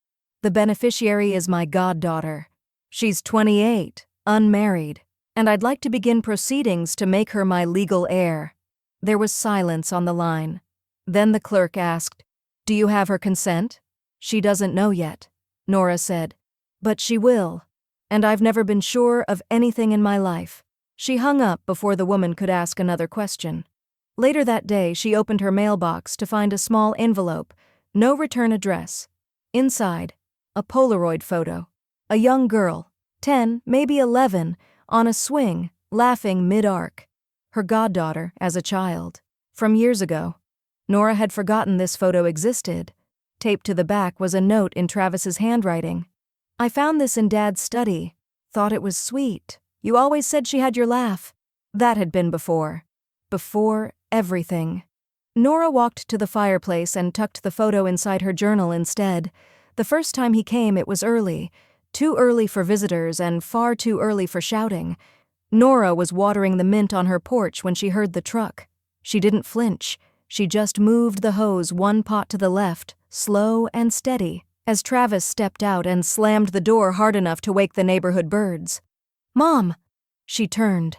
The beneficiary is my goddaughter. She's 28, unmarried, and I'd like to begin proceedings to make her my legal heir." There was silence on the line. Then the clerk asked, "Do you have her consent?" "She doesn't know yet," Nora said. "But she will. And I've never been sure of anything in my life." She hung up before the woman could ask another question. Later that day, she opened her mailbox to find a small envelope, no return address. Inside, a Polaroid photo. A young girl, 10, maybe 11, on a swing, laughing mid-arc. Her goddaughter as a child. From years ago. Nora had forgotten this photo existed. Taped to the back was a note in Travis's handwriting. I found this in Dad's study. Thought it was sweet. You always said she had your laugh. That had been before. Before everything. Nora walked to the fireplace and tucked the photo inside her journal instead. The first time he came, it was early. Too early for visitors and far too early for shouting. Nora was watering the mint on her porch when she heard the truck. She didn't flinch. She just moved the hose one pot to the left, slow and steady, as Travis stepped out and slammed the door hard enough to wake the neighborhood birds. "Mom!" She turned.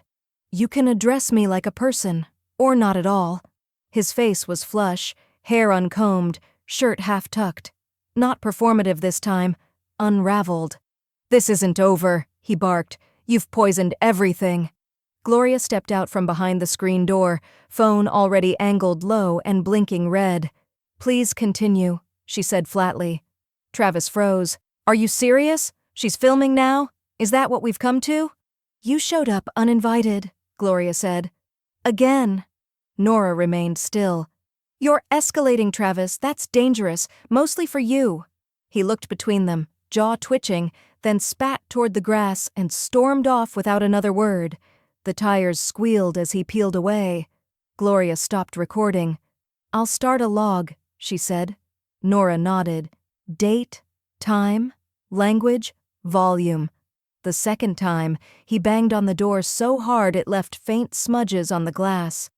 "You can address me like a person, or not at all." His face was flush, hair uncombed, shirt half-tucked. Not performative this time, unraveled. "This isn't over," he barked. "You've poisoned everything." Gloria stepped out from behind the screen door, phone already angled low and blinking red. "Please continue," she said flatly. Travis froze. "Are you serious? She's filming now? Is that what we've come to?" "You showed up uninvited," Gloria said. "Again." Nora remained still. "You're escalating, Travis. That's dangerous, mostly for you." He looked between them, jaw twitching, then spat toward the grass and stormed off without another word. The tires squealed as he peeled away. Gloria stopped recording. "I'll start a log," she said. Nora nodded. Date, time, language, volume. The second time, he banged on the door so hard it left faint smudges on the glass.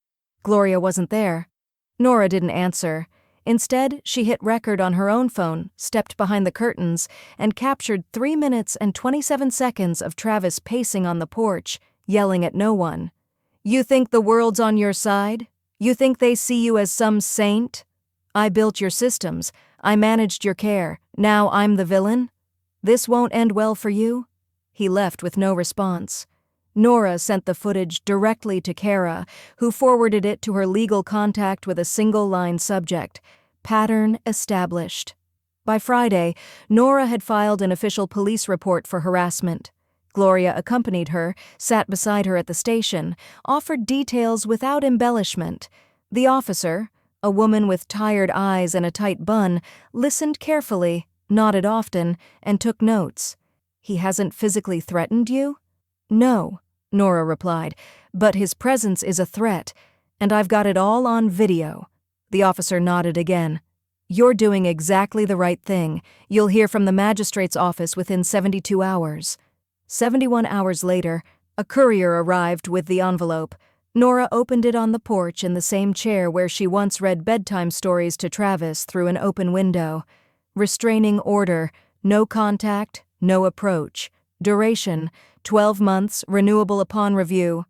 Gloria wasn't there. Nora didn't answer. Instead, she hit record on her own phone, stepped behind the curtains, and captured 3 minutes and 27 seconds of Travis pacing on the porch, yelling at no one. "You think the world's on your side? You think they see you as some saint? I built your systems. I managed your care. Now I'm the villain? This won't end well for you?" He left with no response. Nora sent the footage directly to Kara, who forwarded it to her legal contact with a single-line subject: pattern established. By Friday, Nora had filed an official police report for harassment. Gloria accompanied her, sat beside her at the station, offered details without embellishment. The officer, a woman with tired eyes and a tight bun, listened carefully, nodded often, and took notes. "He hasn't physically threatened you?" "No," Nora replied, "but his presence is a threat, and I've got it all on video." The officer nodded again. "You're doing exactly the right thing. You'll hear from the magistrate's office within 72 hours. 71 hours later, a courier arrived with the envelope. Nora opened it on the porch in the same chair where she once read bedtime stories to Travis through an open window. Restraining order, no contact, no approach. Duration, 12 months, renewable upon review.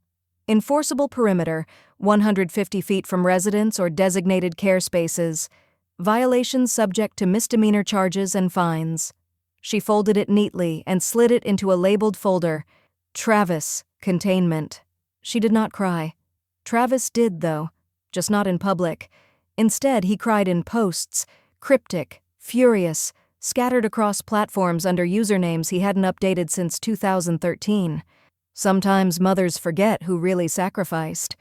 Enforceable perimeter, 150 feet from residence or designated care spaces. Violations subject to misdemeanor charges and fines. She folded it neatly and slid it into a labeled folder. Travis, containment. She did not cry. Travis did, though, just not in public. Instead, he cried in posts, cryptic, furious, scattered across platforms under usernames he hadn't updated since 2013. Sometimes mothers forget who really sacrificed.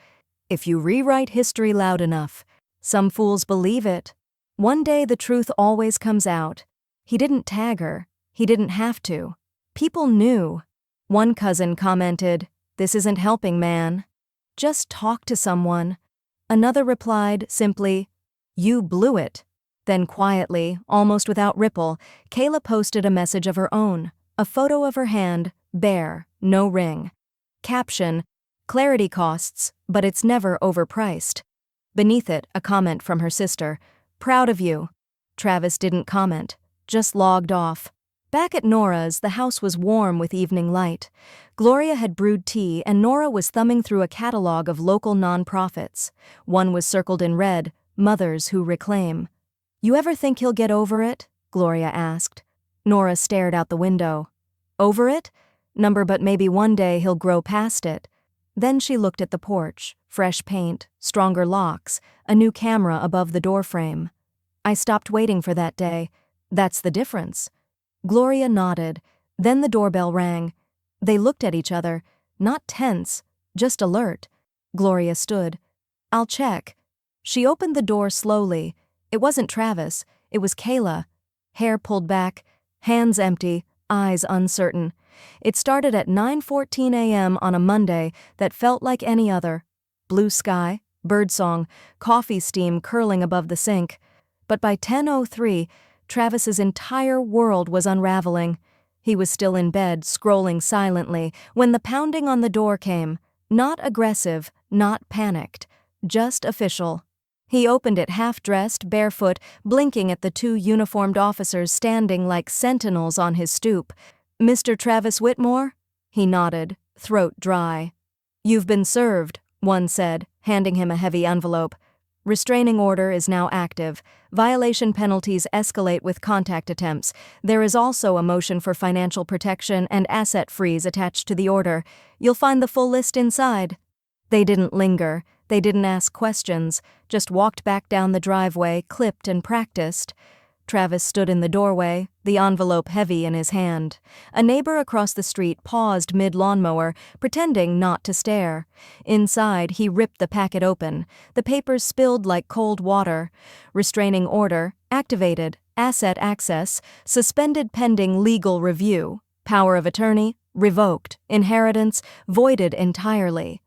If you rewrite history loud enough, some fools believe it. One day the truth always comes out. He didn't tag her. He didn't have to. People knew. One cousin commented, "This isn't helping, man. Just talk to someone." Another replied simply, "You blew it." Then quietly, almost without ripple, Kayla posted a message of her own, a photo of her hand, bare, no ring. Caption, "Clarity costs, but it's never overpriced." Beneath it, a comment from her sister, "Proud of you." Travis didn't comment, just logged off. Back at Nora's, the house was warm with evening light. Gloria had brewed tea, and Nora was thumbing through a catalog of local nonprofits. One was circled in red, Mothers Who Reclaim. "You ever think he'll get over it?" Gloria asked. Nora stared out the window. "Over it? Number, but maybe one day he'll grow past it." Then she looked at the porch, fresh paint, stronger locks, a new camera above the doorframe. I stopped waiting for that day. That's the difference. Gloria nodded. Then the doorbell rang. They looked at each other, not tense, just alert. Gloria stood. I'll check. She opened the door slowly. It wasn't Travis, it was Kayla. Hair pulled back, hands empty, eyes uncertain. It started at 9:14 a.m. on a Monday that felt like any other. Blue sky, birdsong, coffee steam curling above the sink. But by 10:03, Travis's entire world was unraveling. He was still in bed, scrolling silently, when the pounding on the door came. Not aggressive, not panicked, just official. He opened it half-dressed, barefoot, blinking at the two uniformed officers standing like sentinels on his stoop. "Mr. Travis Whitmore?" He nodded, throat dry. "You've been served," one said, handing him a heavy envelope. "Restraining order is now active. Violation penalties escalate with contact attempts. There is also a motion for financial protection and asset freeze attached to the order. You'll find the full list inside." They didn't linger. They didn't ask questions, just walked back down the driveway, clipped and practiced. Travis stood in the doorway, the envelope heavy in his hand. A neighbor across the street paused mid-lawnmower, pretending not to stare. Inside, he ripped the packet open. The papers spilled like cold water. Restraining order, activated. Asset access, suspended pending legal review. Power of attorney, revoked. Inheritance, voided entirely.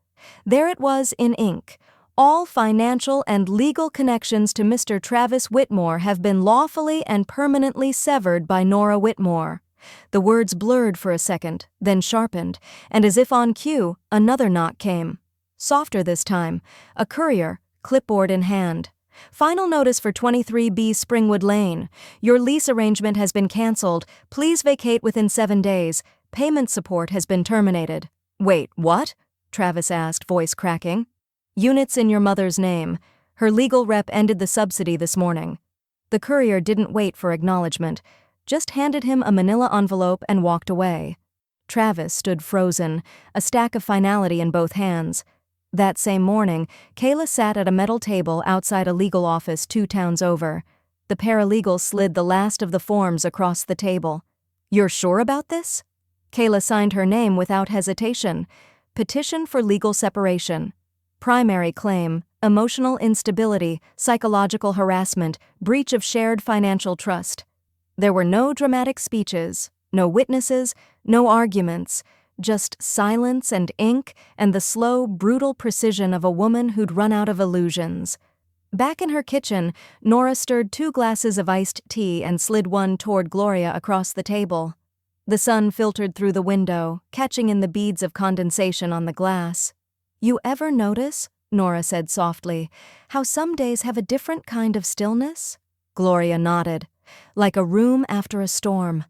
There it was in ink. All financial and legal connections to Mr. Travis Whitmore have been lawfully and permanently severed by Nora Whitmore. The words blurred for a second, then sharpened, and as if on cue, another knock came. Softer this time, a courier, clipboard in hand. "Final notice for 23B Springwood Lane. Your lease arrangement has been cancelled. Please vacate within 7 days. Payment support has been terminated." "Wait, what?" Travis asked, voice cracking. "Units in your mother's name. Her legal rep ended the subsidy this morning." The courier didn't wait for acknowledgement, just handed him a manila envelope and walked away. Travis stood frozen, a stack of finality in both hands. That same morning, Kayla sat at a metal table outside a legal office 2 towns over. The paralegal slid the last of the forms across the table. "You're sure about this?" Kayla signed her name without hesitation. Petition for legal separation. Primary claim, emotional instability, psychological harassment, breach of shared financial trust. There were no dramatic speeches, no witnesses, no arguments, just silence and ink and the slow, brutal precision of a woman who'd run out of illusions. Back in her kitchen, Nora stirred 2 glasses of iced tea and slid one toward Gloria across the table. The sun filtered through the window, catching in the beads of condensation on the glass. "You ever notice," Nora said softly, "how some days have a different kind of stillness?" Gloria nodded. "Like a room after a storm."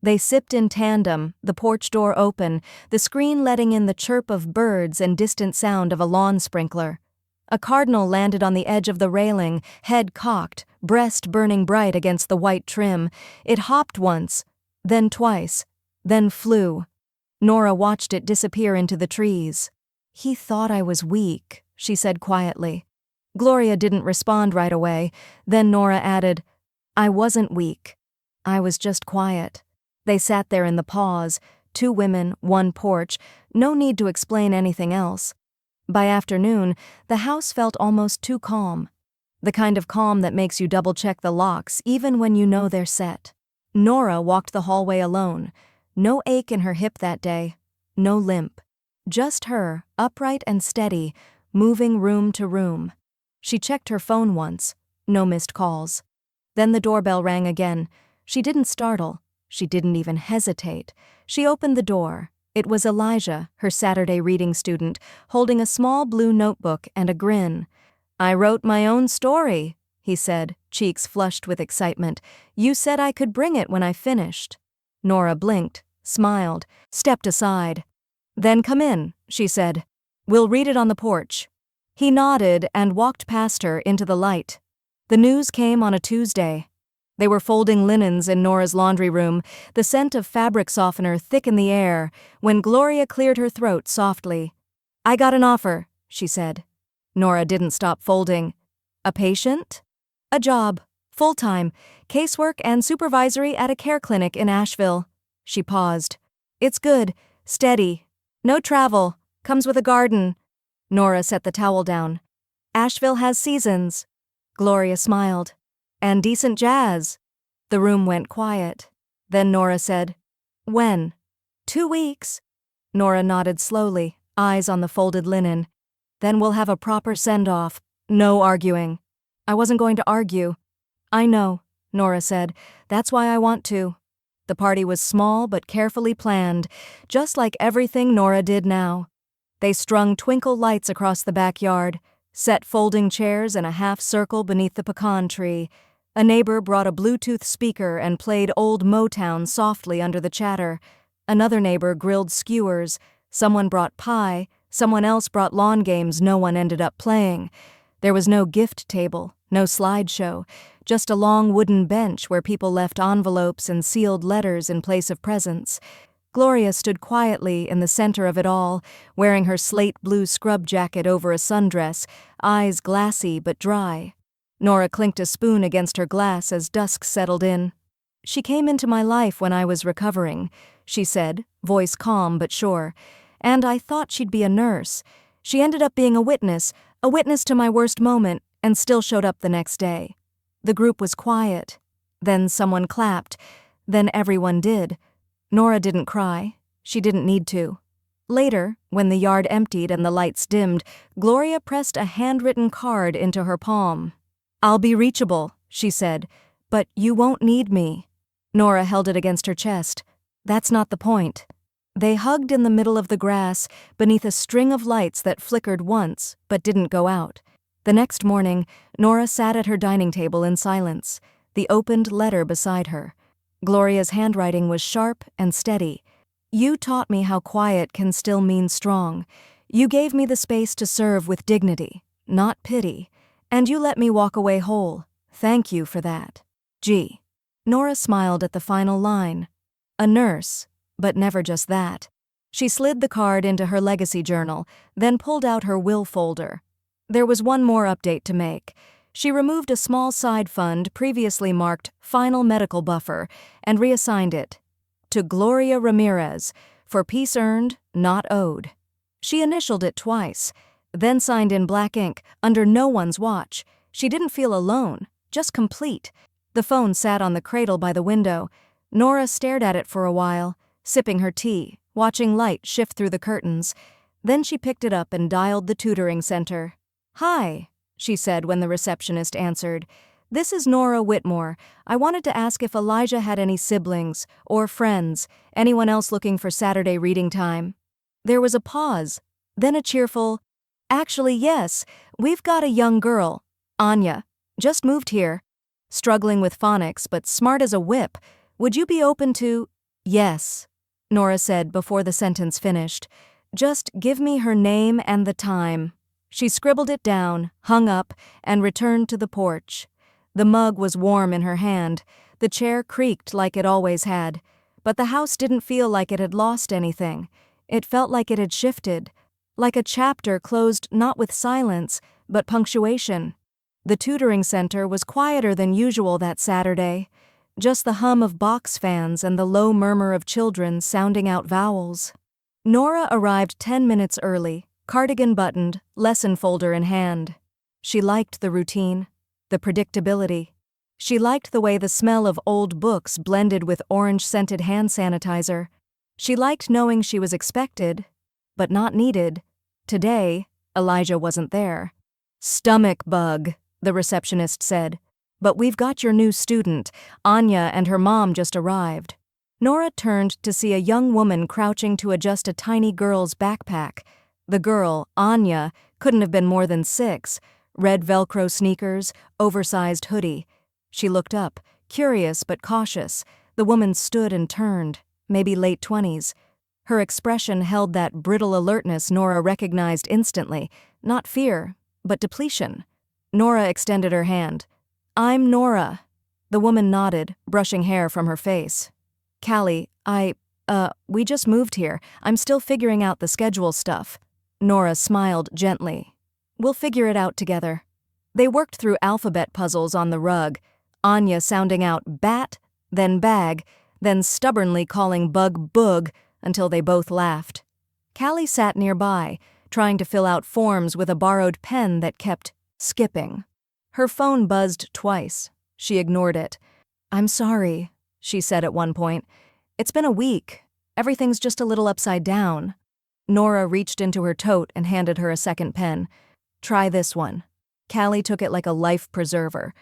They sipped in tandem, the porch door open, the screen letting in the chirp of birds and distant sound of a lawn sprinkler. A cardinal landed on the edge of the railing, head cocked, breast burning bright against the white trim. It hopped once, then twice, then flew. Nora watched it disappear into the trees. "He thought I was weak," she said quietly. Gloria didn't respond right away. Then Nora added, "I wasn't weak. I was just quiet." They sat there in the pause, 2 women, 1 porch, no need to explain anything else. By afternoon, the house felt almost too calm. The kind of calm that makes you double-check the locks even when you know they're set. Nora walked the hallway alone. No ache in her hip that day. No limp. Just her, upright and steady, moving room to room. She checked her phone once. No missed calls. Then the doorbell rang again. She didn't startle. She didn't even hesitate. She opened the door. It was Elijah, her Saturday reading student, holding a small blue notebook and a grin. "I wrote my own story," he said, cheeks flushed with excitement. "You said I could bring it when I finished." Nora blinked, smiled, stepped aside. "Then come in," she said. "We'll read it on the porch." He nodded and walked past her into the light. The news came on a Tuesday. They were folding linens in Nora's laundry room, the scent of fabric softener thick in the air, when Gloria cleared her throat softly. I got an offer, she said. Nora didn't stop folding. A patient? A job. Full-time. Casework and supervisory at a care clinic in Asheville. She paused. It's good. Steady. No travel. Comes with a garden. Nora set the towel down. Asheville has seasons. Gloria smiled. And decent jazz. The room went quiet. Then Nora said, When? 2 weeks. Nora nodded slowly, eyes on the folded linen. Then we'll have a proper send-off. No arguing. I wasn't going to argue. I know, Nora said. That's why I want to. The party was small but carefully planned, just like everything Nora did now. They strung twinkle lights across the backyard, set folding chairs in a half-circle beneath the pecan tree. A neighbor brought a Bluetooth speaker and played old Motown softly under the chatter. Another neighbor grilled skewers. Someone brought pie. Someone else brought lawn games no one ended up playing. There was no gift table, no slideshow, just a long wooden bench where people left envelopes and sealed letters in place of presents. Gloria stood quietly in the center of it all, wearing her slate blue scrub jacket over a sundress, eyes glassy but dry. Nora clinked a spoon against her glass as dusk settled in. She came into my life when I was recovering, she said, voice calm but sure. And I thought she'd be a nurse. She ended up being a witness to my worst moment, and still showed up the next day. The group was quiet. Then someone clapped. Then everyone did. Nora didn't cry. She didn't need to. Later, when the yard emptied and the lights dimmed, Gloria pressed a handwritten card into her palm. I'll be reachable, she said, but you won't need me. Nora held it against her chest. That's not the point. They hugged in the middle of the grass, beneath a string of lights that flickered once, but didn't go out. The next morning, Nora sat at her dining table in silence, the opened letter beside her. Gloria's handwriting was sharp and steady. You taught me how quiet can still mean strong. You gave me the space to serve with dignity, not pity. And you let me walk away whole. Thank you for that. G. Nora smiled at the final line. A nurse, but never just that. She slid the card into her legacy journal, then pulled out her will folder. There was one more update to make. She removed a small side fund previously marked Final Medical Buffer and reassigned it to Gloria Ramirez for peace earned, not owed. She initialed it twice, then signed in black ink under no one's watch. She didn't feel alone, just complete. The phone sat on the cradle by the window. Nora stared at it for a while, sipping her tea, watching light shift through the curtains. Then she picked it up and dialed the tutoring center. Hi, she said when the receptionist answered. This is Nora Whitmore. I wanted to ask if Elijah had any siblings or friends, anyone else looking for Saturday reading time. There was a pause, then a cheerful, Actually, yes, we've got a young girl, Anya, just moved here. Struggling with phonics but smart as a whip. Would you be open to— Yes, Nora said before the sentence finished. Just give me her name and the time. She scribbled it down, hung up, and returned to the porch. The mug was warm in her hand. The chair creaked like it always had. But the house didn't feel like it had lost anything. It felt like it had shifted. Like a chapter closed not with silence, but punctuation. The tutoring center was quieter than usual that Saturday. Just the hum of box fans and the low murmur of children sounding out vowels. Nora arrived 10 minutes early, cardigan buttoned, lesson folder in hand. She liked the routine, the predictability. She liked the way the smell of old books blended with orange-scented hand sanitizer. She liked knowing she was expected, but not needed. Today, Elijah wasn't there. Stomach bug, the receptionist said. But we've got your new student. Anya and her mom just arrived. Nora turned to see a young woman crouching to adjust a tiny girl's backpack. The girl, Anya, couldn't have been more than 6. Red Velcro sneakers, oversized hoodie. She looked up, curious but cautious. The woman stood and turned, maybe late 20s. Her expression held that brittle alertness Nora recognized instantly. Not fear, but depletion. Nora extended her hand. I'm Nora. The woman nodded, brushing hair from her face. Callie, we just moved here. I'm still figuring out the schedule stuff. Nora smiled gently. We'll figure it out together. They worked through alphabet puzzles on the rug, Anya sounding out bat, then bag, then stubbornly calling bug boog until they both laughed. Callie sat nearby, trying to fill out forms with a borrowed pen that kept skipping. Her phone buzzed twice. She ignored it. "I'm sorry," she said at one point. "It's been a week. Everything's just a little upside down." Nora reached into her tote and handed her a second pen. "Try this one." Callie took it like a life preserver.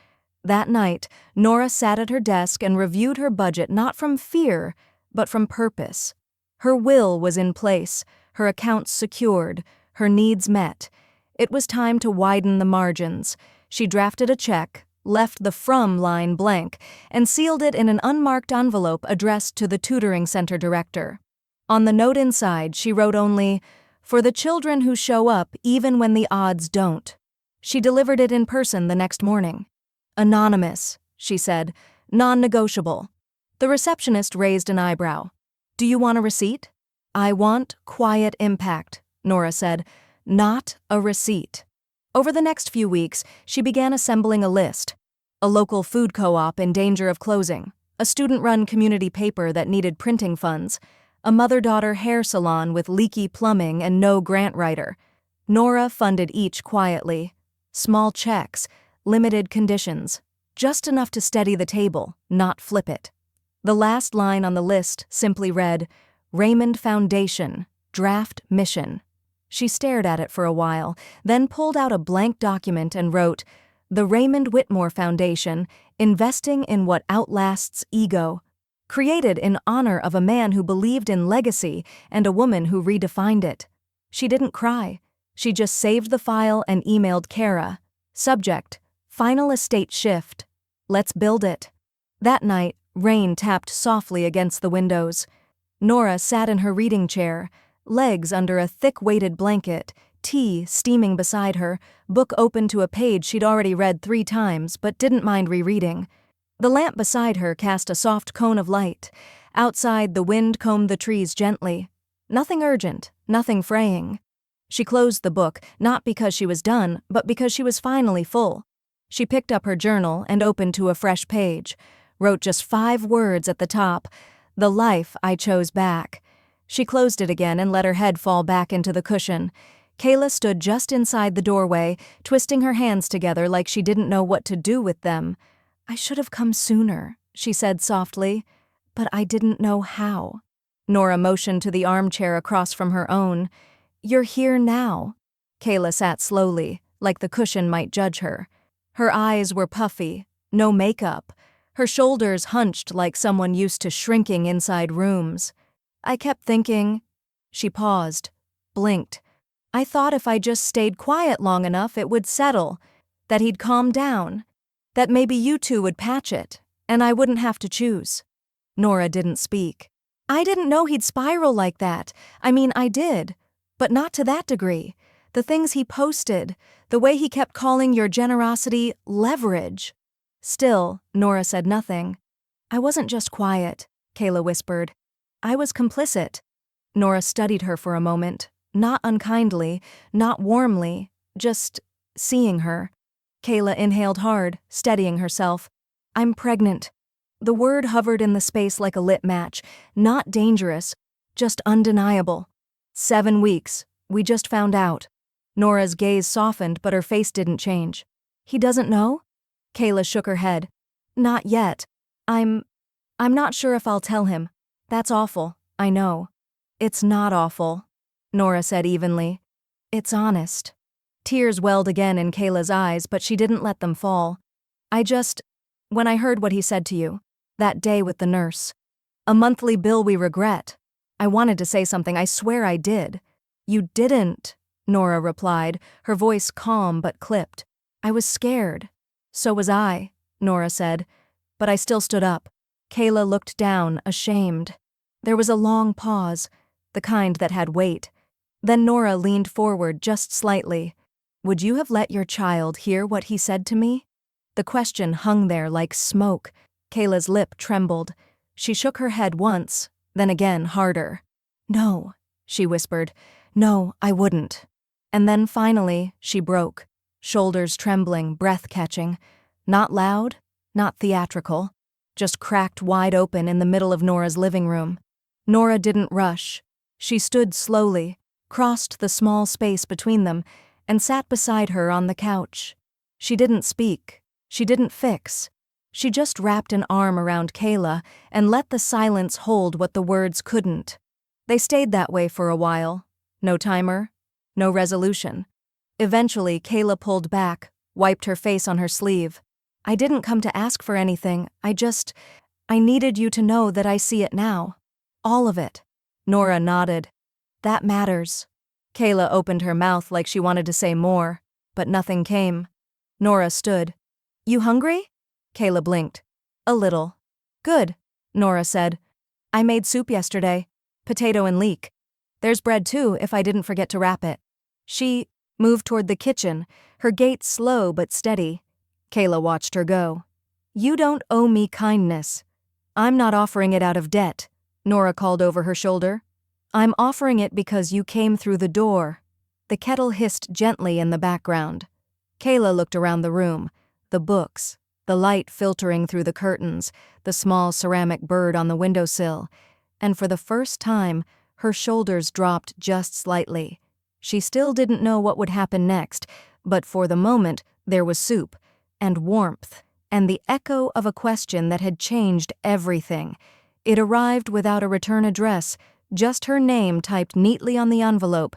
That night, Nora sat at her desk and reviewed her budget not from fear, but from purpose. Her will was in place, her accounts secured, her needs met. It was time to widen the margins. She drafted a check, left the "from" line blank, and sealed it in an unmarked envelope addressed to the tutoring center director. On the note inside, she wrote only, "For the children who show up even when the odds don't." She delivered it in person the next morning. "Anonymous," she said, "non-negotiable." The receptionist raised an eyebrow. "Do you want a receipt?" "I want quiet impact," Nora said, "not a receipt." Over the next few weeks, she began assembling a list. A local food co-op in danger of closing, a student-run community paper that needed printing funds, a mother-daughter hair salon with leaky plumbing and no grant writer. Nora funded each quietly. Small checks, limited conditions, just enough to steady the table, not flip it. The last line on the list simply read, "Raymond Foundation, draft mission." She stared at it for a while, then pulled out a blank document and wrote, "The Raymond Whitmore Foundation, investing in what outlasts ego." Created in honor of a man who believed in legacy and a woman who redefined it. She didn't cry. She just saved the file and emailed Kara. Subject, "Final estate shift. Let's build it." That night, rain tapped softly against the windows. Nora sat in her reading chair, legs under a thick weighted blanket, tea steaming beside her, book open to a page she'd already read 3 times but didn't mind rereading. The lamp beside her cast a soft cone of light. Outside, the wind combed the trees gently. Nothing urgent, nothing fraying. She closed the book, not because she was done, but because she was finally full. She picked up her journal and opened to a fresh page, wrote just 5 words at the top, "The life I chose back." She closed it again and let her head fall back into the cushion. Kayla stood just inside the doorway, twisting her hands together like she didn't know what to do with them. "I should have come sooner," she said softly, "but I didn't know how." Nora motioned to the armchair across from her own. "You're here now." Kayla sat slowly, like the cushion might judge her. Her eyes were puffy, no makeup. Her shoulders hunched like someone used to shrinking inside rooms. "I kept thinking." She paused, blinked. "I thought if I just stayed quiet long enough it would settle, that he'd calm down, that maybe you two would patch it, and I wouldn't have to choose." Nora didn't speak. "I didn't know he'd spiral like that. I mean, I did, but not to that degree. The things he posted, the way he kept calling your generosity leverage." Still, Nora said nothing. "I wasn't just quiet," Kayla whispered. "I was complicit." Nora studied her for a moment, not unkindly, not warmly, just seeing her. Kayla inhaled hard, steadying herself. "I'm pregnant." The word hovered in the space like a lit match, not dangerous, just undeniable. 7 weeks, we just found out. Nora's gaze softened, but her face didn't change. "He doesn't know?" Kayla shook her head. "Not yet. I'm not sure if I'll tell him. That's awful, I know." "It's not awful," Nora said evenly. "It's honest." Tears welled again in Kayla's eyes, but she didn't let them fall. When I heard what he said to you, that day with the nurse, a monthly bill we regret, I wanted to say something, I swear I did." "You didn't," Nora replied, her voice calm but clipped. "I was scared." "So was I," Nora said, "but I still stood up." Kayla looked down, ashamed. There was a long pause, the kind that had weight. Then Nora leaned forward just slightly. "Would you have let your child hear what he said to me?" The question hung there like smoke. Kayla's lip trembled. She shook her head once, then again harder. "No," she whispered. No, I wouldn't. And then finally, she broke, shoulders trembling, breath catching. Not loud, not theatrical, just cracked wide open in the middle of Nora's living room. Nora didn't rush. She stood slowly, crossed the small space between them, and sat beside her on the couch. She didn't speak. She didn't fix. She just wrapped an arm around Kayla and let the silence hold what the words couldn't. They stayed that way for a while. No timer, no resolution. Eventually, Kayla pulled back, wiped her face on her sleeve. I didn't come to ask for anything. I needed you to know that I see it now. All of it. Nora nodded. That matters. Kayla opened her mouth like she wanted to say more, but nothing came. Nora stood. You hungry? Kayla blinked. A little. Good, Nora said. I made soup yesterday. Potato and leek. There's bread too, if I didn't forget to wrap it. She moved toward the kitchen, her gait slow but steady. Kayla watched her go. You don't owe me kindness. I'm not offering it out of debt, Nora called over her shoulder. I'm offering it because you came through the door. The kettle hissed gently in the background. Kayla looked around the room. The books, the light filtering through the curtains, the small ceramic bird on the windowsill, and for the first time, her shoulders dropped just slightly. She still didn't know what would happen next, but for the moment, there was soup, and warmth, and the echo of a question that had changed everything. It arrived without a return address, just her name typed neatly on the envelope.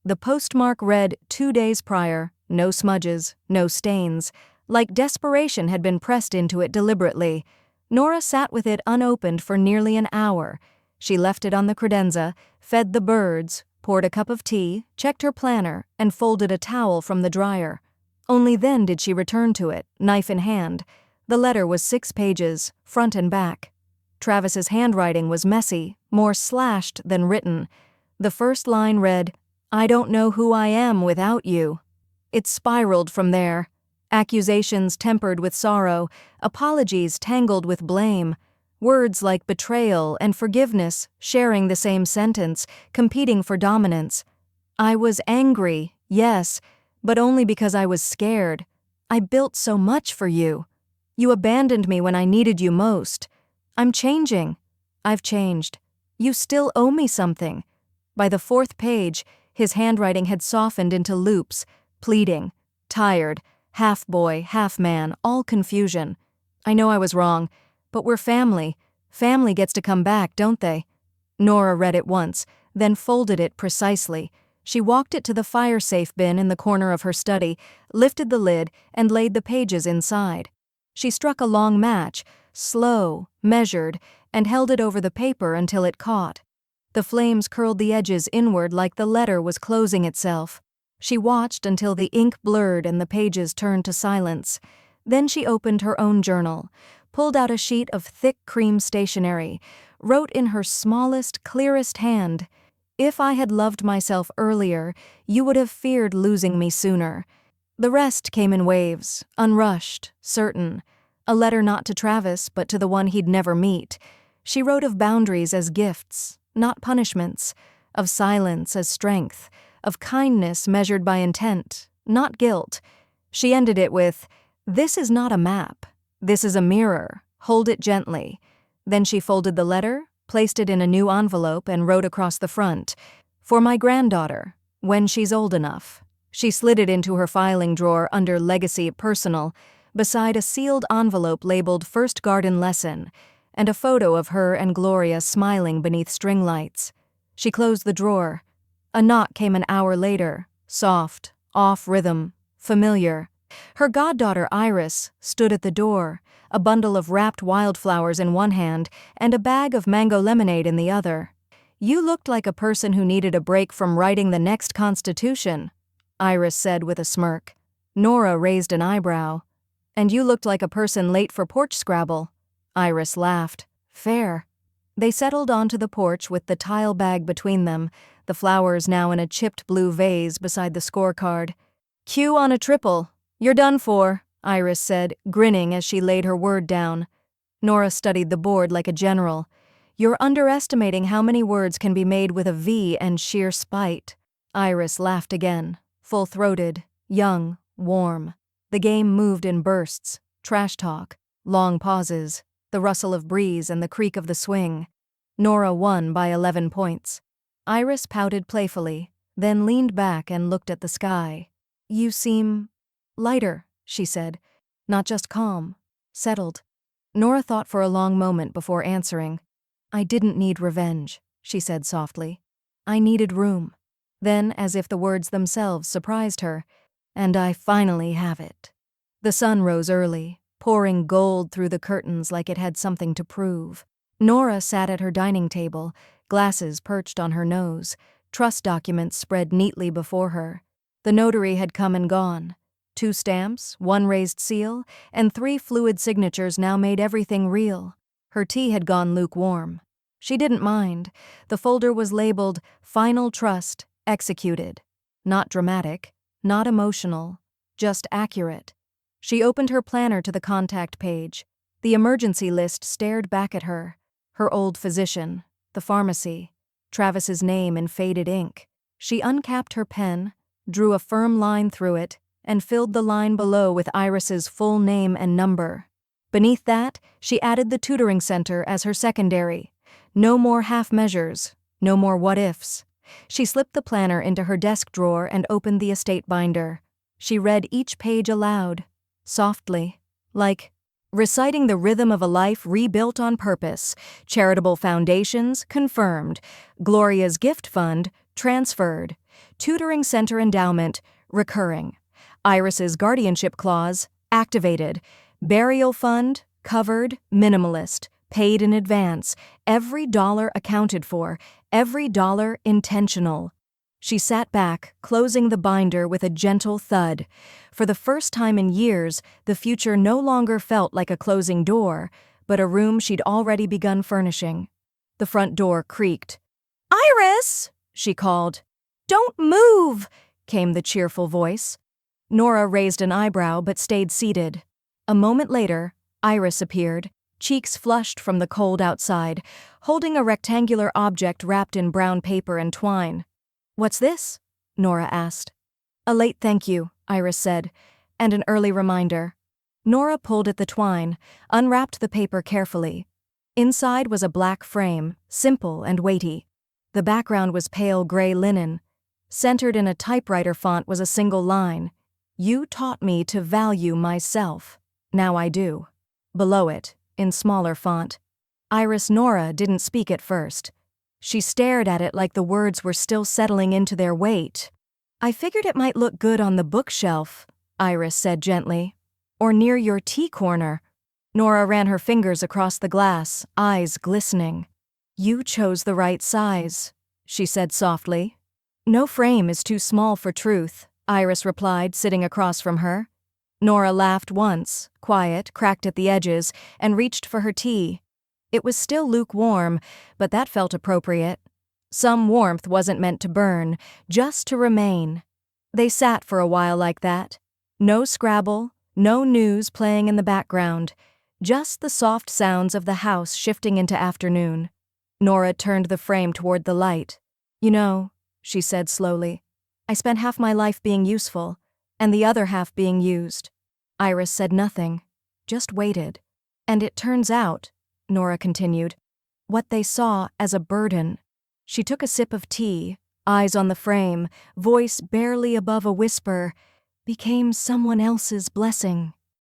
The postmark read 2 days prior, no smudges, no stains. Like desperation had been pressed into it deliberately. Nora sat with it unopened for nearly an hour. She left it on the credenza, fed the birds, poured a cup of tea, checked her planner, and folded a towel from the dryer. Only then did she return to it, knife in hand. The letter was 6 pages, front and back. Travis's handwriting was messy, more slashed than written. The first line read, I don't know who I am without you. It spiraled from there. Accusations tempered with sorrow, apologies tangled with blame. Words like betrayal and forgiveness sharing the same sentence, competing for dominance. I was angry, yes, but only because I was scared. I built so much for you. You abandoned me when I needed you most. I'm changing. I've changed. You still owe me something. By the 4th page, his handwriting had softened into loops, pleading, tired, half boy, half man, all confusion. I know I was wrong, but we're family. Family gets to come back, don't they? Nora read it once, then folded it precisely. She walked it to the fire-safe bin in the corner of her study, lifted the lid, and laid the pages inside. She struck a long match, slow, measured, and held it over the paper until it caught. The flames curled the edges inward like the letter was closing itself. She watched until the ink blurred and the pages turned to silence. Then she opened her own journal, pulled out a sheet of thick cream stationery, wrote in her smallest, clearest hand, If I had loved myself earlier, you would have feared losing me sooner. The rest came in waves, unrushed, certain. A letter not to Travis, but to the one he'd never meet. She wrote of boundaries as gifts, not punishments, of silence as strength, of kindness measured by intent, not guilt. She ended it with, This is not a map. This is a mirror. Hold it gently. Then she folded the letter, placed it in a new envelope, and wrote across the front, For my granddaughter, when she's old enough. She slid it into her filing drawer under Legacy Personal, beside a sealed envelope labeled First Garden Lesson, and a photo of her and Gloria smiling beneath string lights. She closed the drawer. A knock came an hour later, soft, off rhythm, familiar. Her goddaughter Iris stood at the door, a bundle of wrapped wildflowers in one hand and a bag of mango lemonade in the other. You looked like a person who needed a break from writing the next Constitution, Iris said with a smirk. Nora raised an eyebrow. And you looked like a person late for porch scrabble. Iris laughed. Fair. They settled onto the porch with the tile bag between them, the flowers now in a chipped blue vase beside the scorecard. Cue on a triple. You're done for, Iris said, grinning as she laid her word down. Nora studied the board like a general. You're underestimating how many words can be made with a V and sheer spite. Iris laughed again, full-throated, young, warm. The game moved in bursts, trash talk, long pauses, the rustle of breeze and the creak of the swing. Nora won by 11 points. Iris pouted playfully, then leaned back and looked at the sky. "You seem lighter," she said. "Not just calm, settled." Nora thought for a long moment before answering. "I didn't need revenge," she said softly. "I needed room." Then, as if the words themselves surprised her, "And I finally have it." The sun rose early, pouring gold through the curtains like it had something to prove. Nora sat at her dining table, glasses perched on her nose, trust documents spread neatly before her. The notary had come and gone. 2 stamps, 1 raised seal, and 3 fluid signatures now made everything real. Her tea had gone lukewarm. She didn't mind. The folder was labeled "Final Trust, Executed." Not dramatic, not emotional, just accurate. She opened her planner to the contact page. The emergency list stared back at her. Her old physician, the pharmacy, Travis's name in faded ink. She uncapped her pen, drew a firm line through it, and filled the line below with Iris's full name and number. Beneath that, she added the tutoring center as her secondary. No more half measures, no more what-ifs. She slipped the planner into her desk drawer and opened the estate binder. She read each page aloud, softly, like reciting the rhythm of a life rebuilt on purpose. Charitable foundations, confirmed. Gloria's gift fund, transferred. Tutoring center endowment, recurring. Iris's guardianship clause, activated. Burial fund, covered, minimalist, paid in advance. Every dollar accounted for, every dollar intentional. She sat back, closing the binder with a gentle thud. For the first time in years, the future no longer felt like a closing door, but a room she'd already begun furnishing. The front door creaked. "Iris!" she called. "Don't move!" came the cheerful voice. Nora raised an eyebrow but stayed seated. A moment later, Iris appeared, cheeks flushed from the cold outside, holding a rectangular object wrapped in brown paper and twine. "What's this?" Nora asked. "A late thank you," Iris said, "and an early reminder." Nora pulled at the twine, unwrapped the paper carefully. Inside was a black frame, simple and weighty. The background was pale gray linen. Centered in a typewriter font was a single line. "You taught me to value myself. Now I do." Below it, in smaller font. Iris Nora didn't speak at first. She stared at it like the words were still settling into their weight. "I figured it might look good on the bookshelf," Iris said gently. "Or near your tea corner." Nora ran her fingers across the glass, eyes glistening. "You chose the right size," she said softly. "No frame is too small for truth," Iris replied, sitting across from her. Nora laughed once, quiet, cracked at the edges, and reached for her tea. It was still lukewarm, but that felt appropriate. Some warmth wasn't meant to burn, just to remain. They sat for a while like that. No Scrabble, no news playing in the background, just the soft sounds of the house shifting into afternoon. Nora turned the frame toward the light. "You know," she said slowly, "I spent half my life being useful, and the other half being used." Iris said nothing, just waited. "And it turns out," Nora continued, "what they saw as a burden." She took a sip of tea, eyes on the frame, voice barely above a whisper, became someone else's blessing.